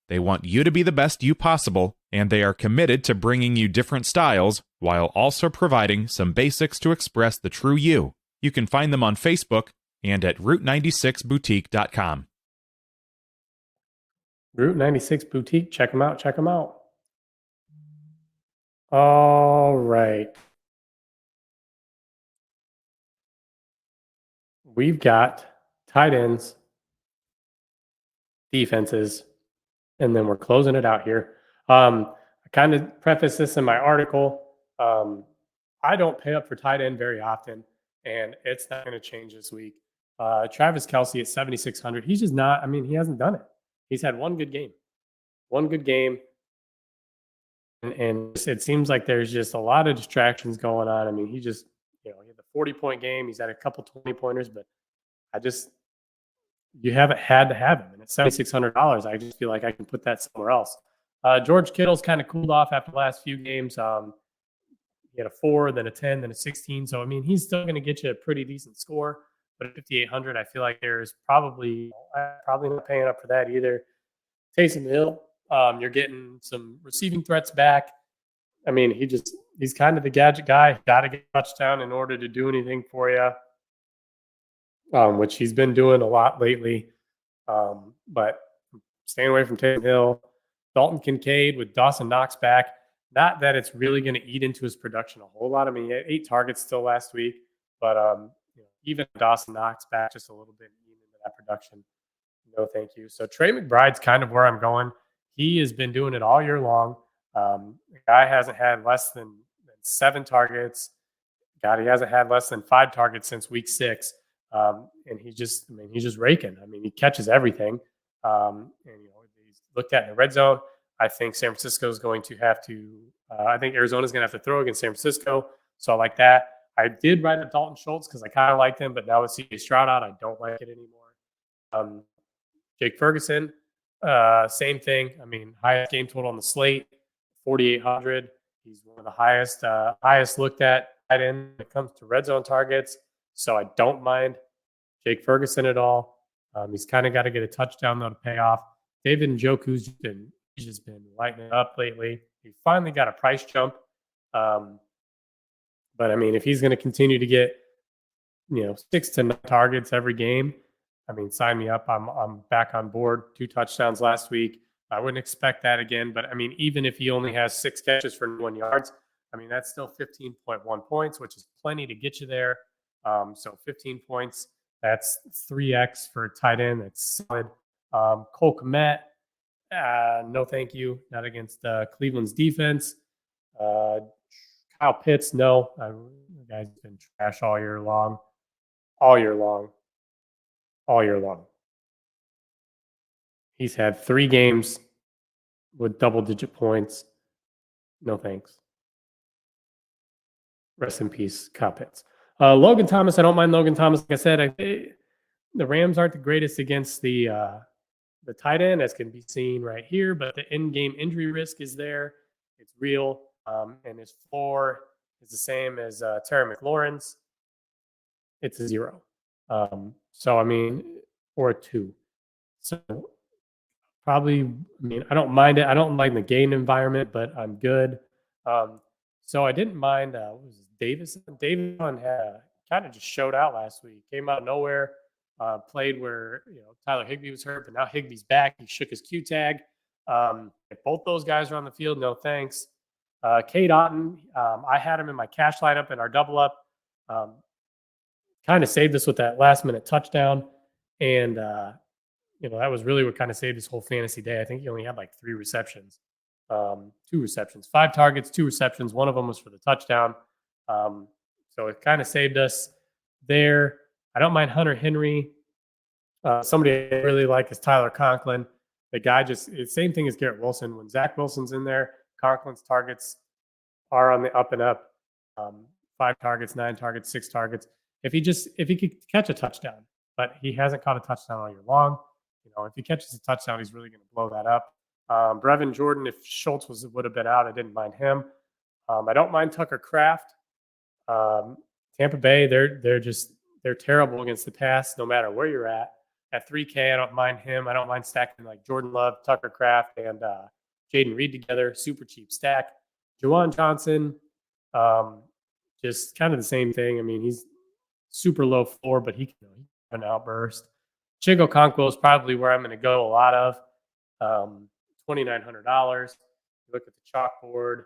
They want you to be the best you possible, and they are committed to bringing you different styles while also providing some basics to express the true you. You can find them on Facebook and at Route96Boutique.com. Route 96 Boutique. Check them out. All right. We've got tight ends, defenses, and then we're closing it out here. I kind of preface this in my article. I don't pay up for tight end very often, and it's not going to change this week. Travis Kelce at 7,600. He's just not. I mean, he hasn't done it. He's had one good game, and it seems like there's just a lot of distractions going on. I mean, he had the 40-point game. He's had a couple 20-pointers, but you haven't had to have him. And at $7,600, I just feel like I can put that somewhere else. George Kittle's kind of cooled off after the last few games. He had a 4, then a 10, then a 16. So, I mean, he's still going to get you a pretty decent score. But at 5,800, I feel like there's probably not paying up for that either. Taysom Hill, you're getting some receiving threats back. I mean, he's kind of the gadget guy. Got to get a touchdown in order to do anything for you, which he's been doing a lot lately. But staying away from Taysom Hill. Dalton Kincaid with Dawson Knox back. Not that it's really going to eat into his production a whole lot. I mean, he had 8 targets still last week, but even Dawson Knox back just a little bit into that production. No, thank you. So Trey McBride's kind of where I'm going. he has been doing it all year long. The guy hasn't had less than 7 targets. God, he hasn't had less than 5 targets since week 6. And he's just raking. I mean, he catches everything. And he's looked at in the red zone. I think San Francisco is going to have to. I think Arizona is going to have to throw against San Francisco. So I like that. I did write at Dalton Schultz because I kind of liked him, but now with CJ Stroud out, I don't like it anymore. Jake Ferguson, same thing. I mean, highest game total on the slate, 4,800. He's one of the highest looked at tight end when it comes to red zone targets. So I don't mind Jake Ferguson at all. He's kind of got to get a touchdown though to pay off. David Njoku's just been lighting it up lately. He finally got a price jump. But I mean, if he's going to continue to get 6 to 9 targets every game, I mean, sign me up. I'm back on board. 2 touchdowns last week. I wouldn't expect that again. But I mean, even if he only has 6 catches for 1 yards, I mean, that's still 15.1 points, which is plenty to get you there. So 15 points, that's 3x for a tight end. That's solid. Cole Kmet, no thank you. Not against Cleveland's defense. Kyle Pitts, no. The guy's been trash all year long. He's had 3 games with double-digit points. No thanks. Rest in peace, Kyle Pitts. Logan Thomas, I don't mind Logan Thomas. Like I said, the Rams aren't the greatest against the tight end, as can be seen right here, but the in-game injury risk is there. It's real, and his floor is the same as Terry McLaurin's. It's a 0. So, I mean, or a 2. So, probably, I mean, I don't mind it. I don't like the game environment, but I'm good. So I didn't mind, what was it, Davison? Davison kind of just showed out last week. Came out of nowhere, played where Tyler Higbee was hurt, but now Higbee's back. He shook his Q tag. If both those guys are on the field, no thanks. Cade Otton, I had him in my cash lineup in our double up. Kind of saved us with that last minute touchdown. And, that was really what kind of saved his whole fantasy day. I think he only had like 3 receptions. 2 receptions, 5 targets, 2 receptions. One of them was for the touchdown. So it kind of saved us there. I don't mind Hunter Henry. Somebody I really like is Tyler Conklin. The guy it's same thing as Garrett Wilson. When Zach Wilson's in there, Conklin's targets are on the up and up. 5 targets, 9 targets, 6 targets. If he could catch a touchdown, but he hasn't caught a touchdown all year long. If he catches a touchdown, he's really going to blow that up. Brevin Jordan, if Schultz would have been out, I didn't mind him. I don't mind Tucker Kraft. Tampa Bay, they're terrible against the pass, no matter where you're at. At 3K, I don't mind him. I don't mind stacking like Jordan Love, Tucker Kraft, and Jaden Reed together. Super cheap stack. Juwan Johnson, just kind of the same thing. I mean, he's super low floor, but he can have an outburst. Chigo Conquo is probably where I'm going to go a lot of. $2,900. Look at the chalkboard.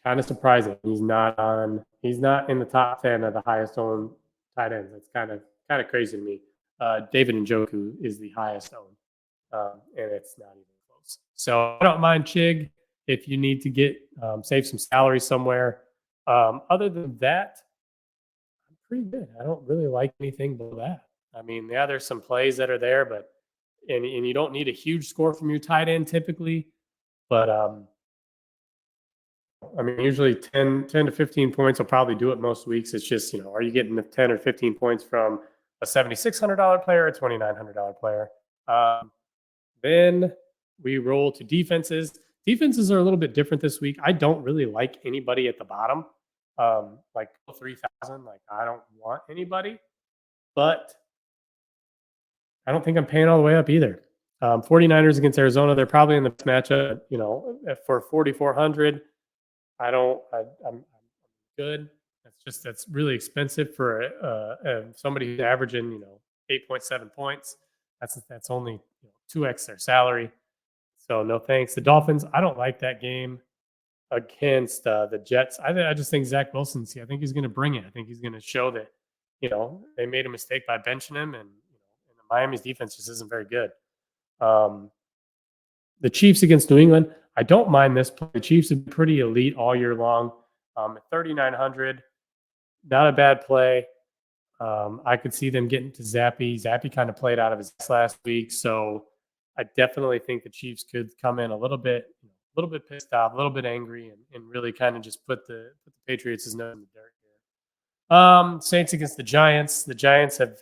Kind of surprising. He's not in the top 10 of the highest owned tight ends. That's kind of crazy to me. David Njoku is the highest owned, and it's not even close. So I don't mind Chig if you need to get save some salary somewhere. Other than that, I'm pretty good. I don't really like anything below that. I mean, yeah, there's some plays that are there, but and you don't need a huge score from your tight end typically, but I mean, usually 10 to 15 points will probably do it most weeks. It's just, are you getting the 10 or 15 points from a $7,600 player or a $2,900 player? Then we roll to defenses. Defenses are a little bit different this week. I don't really like anybody at the bottom. Like 3,000, like I don't want anybody, but I don't think I'm paying all the way up either. 49ers against Arizona, they're probably in the matchup, for 4,400. I'm good. That's really expensive for somebody who's averaging, 8.7 points. That's only 2x their salary. So no thanks. The Dolphins, I don't like that game against the Jets. I just think Zach Wilson, I think he's going to bring it. I think he's going to show that, they made a mistake by benching him, and in Miami's defense just isn't very good. The Chiefs against New England, I don't mind this play. The Chiefs have been pretty elite all year long. At 3,900, not a bad play. I could see them getting to Zappy. Zappy kind of played out of his last week, so I definitely think the Chiefs could come in a little bit pissed off, a little bit angry, and really kind of just put the Patriots' nose in the dirt here. Saints against the Giants. The Giants have,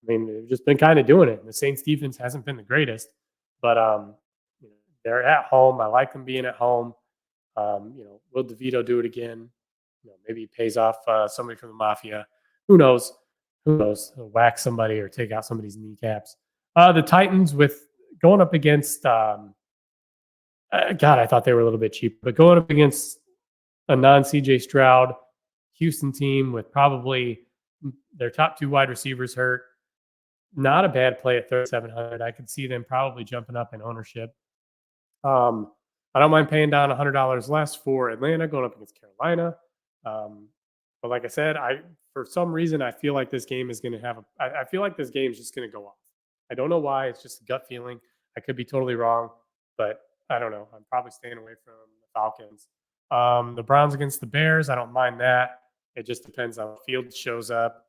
they've just been kind of doing it. The Saints defense hasn't been the greatest, but they're at home. I like them being at home. Will DeVito do it again? Maybe he pays off somebody from the mafia. Who knows? He'll whack somebody or take out somebody's kneecaps. The Titans with going up against God, I thought they were a little bit cheap, but going up against a non-CJ Stroud Houston team with probably their top 2 wide receivers hurt, not a bad play at 3,700. I could see them probably jumping up in ownership. I don't mind paying down $100 less for Atlanta going up against Carolina. But like I said, for some reason I feel like this game is going to have I feel like this game is just going to go off. I don't know why. It's just a gut feeling. I could be totally wrong, but I don't know. I'm probably staying away from the Falcons. The Browns against the Bears, I don't mind that. It just depends on how Field shows up.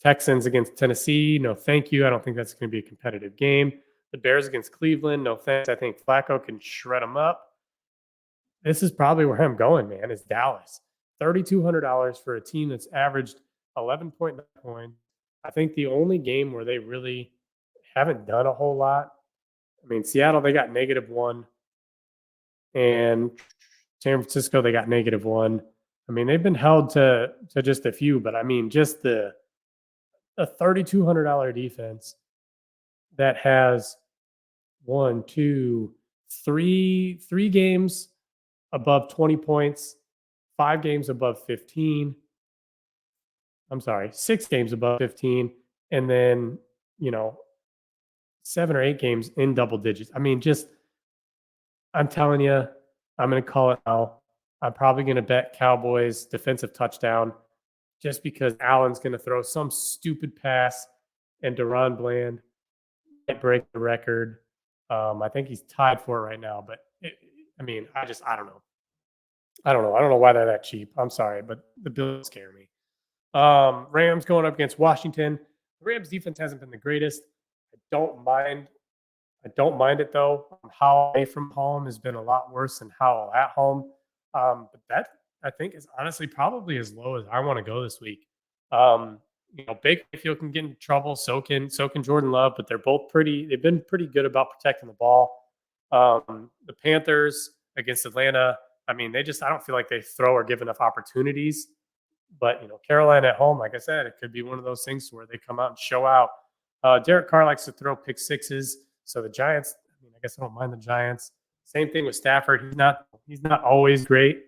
Texans against Tennessee, no thank you. I don't think that's going to be a competitive game. The Bears against Cleveland, no thanks. I think Flacco can shred them up. This is probably where I'm going, man, is Dallas. $3,200 for a team that's averaged 11.9 points. I think the only game where they really haven't done a whole lot, Seattle, they got -1. And San Francisco, they got -1. They've been held to just a few, but just the $3,200 defense that has three games above 20 points, 5 games above 15. I'm sorry, 6 games above 15, and then 7 or 8 games in double digits. I'm telling you, I'm going to call it now. I'm probably going to bet Cowboys defensive touchdown just because Allen's going to throw some stupid pass and Deron Bland might break the record. I think he's tied for it right now, but I don't know. I don't know why they're that cheap. I'm sorry, but the Bills scare me. Rams going up against Washington. The Rams defense hasn't been the greatest. I don't mind it though. Howell away from home has been a lot worse than Howell at home. But that I think is honestly probably as low as I want to go this week. Baker Mayfield can get in trouble, so can Jordan Love, but they've been pretty good about protecting the ball. The Panthers against Atlanta, I don't feel like they throw or give enough opportunities. But Carolina at home, like I said, it could be one of those things where they come out and show out. Derek Carr likes to throw pick sixes, so the Giants. I guess I don't mind the Giants. Same thing with Stafford. He's not always great,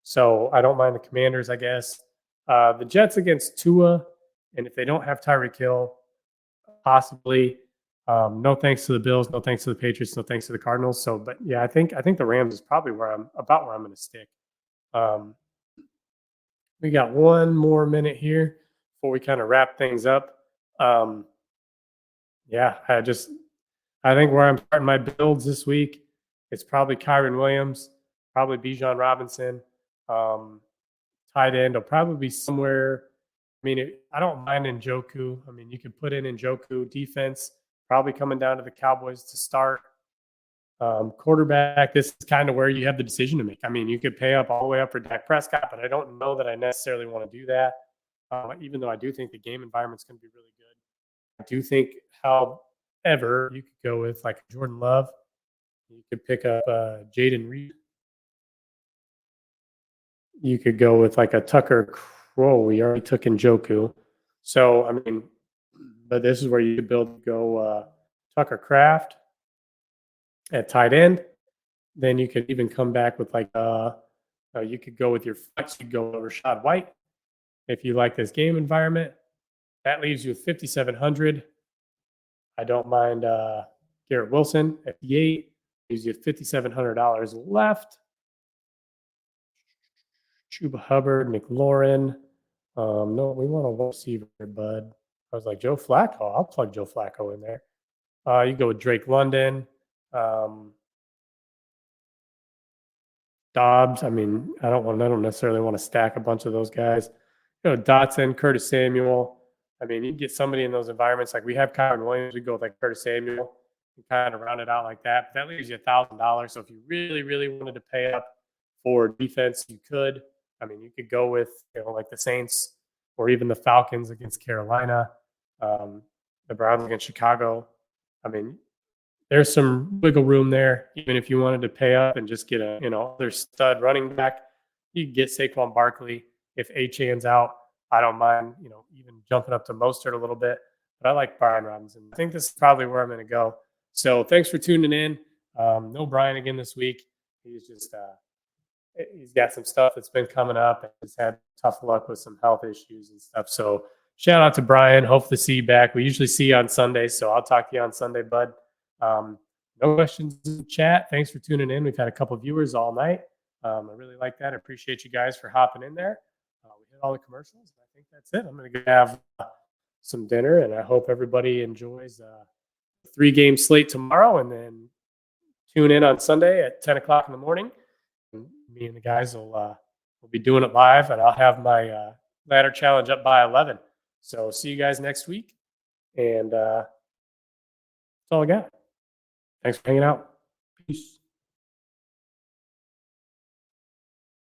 so I don't mind the Commanders. I guess the Jets against Tua, and if they don't have Tyreek Hill, possibly. No thanks to the Bills. No thanks to the Patriots. No thanks to the Cardinals. So, but yeah, I think the Rams is probably where I'm going to stick. We got one more minute here before we kind of wrap things up. Yeah, I think where I'm starting my builds this week, it's probably Kyron Williams, probably Bijan Robinson. Tight end will probably be somewhere. I don't mind Njoku. You could put in Njoku. Defense probably coming down to the Cowboys to start. Quarterback, this is kind of where you have the decision to make. You could pay up all the way up for Dak Prescott, but I don't know that I necessarily want to do that, even though I do think the game environment's going to be really good. I do think, however, you could go with like Jordan Love. You could pick up Jaden Reed. You could go with like a Tucker Crow. We already took Njoku. So, but this is where you could go Tucker Kraft at tight end. Then you could even come back with you could go with your flex. You could go Rashad White if you like this game environment. That leaves you with 5,700. I don't mind Garrett Wilson at the 8. Leaves you $5,700 left. Chuba Hubbard, McLaurin. No, we want a receiver, bud. I was like, Joe Flacco. I'll plug Joe Flacco in there. You go with Drake London, Dobbs. I mean, I don't necessarily want to stack a bunch of those guys. Dotson, Curtis Samuel. I mean, you can get somebody in those environments. Like we have Kyron Williams, we go with like Curtis Samuel and kind of round it out like that. But that leaves you $1,000. So if you really, really wanted to pay up for defense, you could. I mean, you could go with like the Saints or even the Falcons against Carolina, the Browns against Chicago. I mean, there's some wiggle room there. Even if you wanted to pay up and just get other stud running back, you can get Saquon Barkley. If Achane's out, I don't mind, even jumping up to Mostert a little bit. But I like Brian Robinson. I think this is probably where I'm going to go. So thanks for tuning in. No Brian again this week. He's just he's got some stuff that's been coming up and he's had tough luck with some health issues and stuff. So shout out to Brian. Hope to see you back. We usually see you on Sundays, so I'll talk to you on Sunday, bud. No questions in the chat. Thanks for tuning in. We've had a couple viewers all night. I really like that. I appreciate you guys for hopping in there. We hit all the commercials. I think that's it. I'm going to go have some dinner, and I hope everybody enjoys the 3-game slate tomorrow, and then tune in on Sunday at 10 o'clock in the morning. And me and the guys will be doing it live, and I'll have my ladder challenge up by 11. So see you guys next week, and that's all I got. Thanks for hanging out. Peace.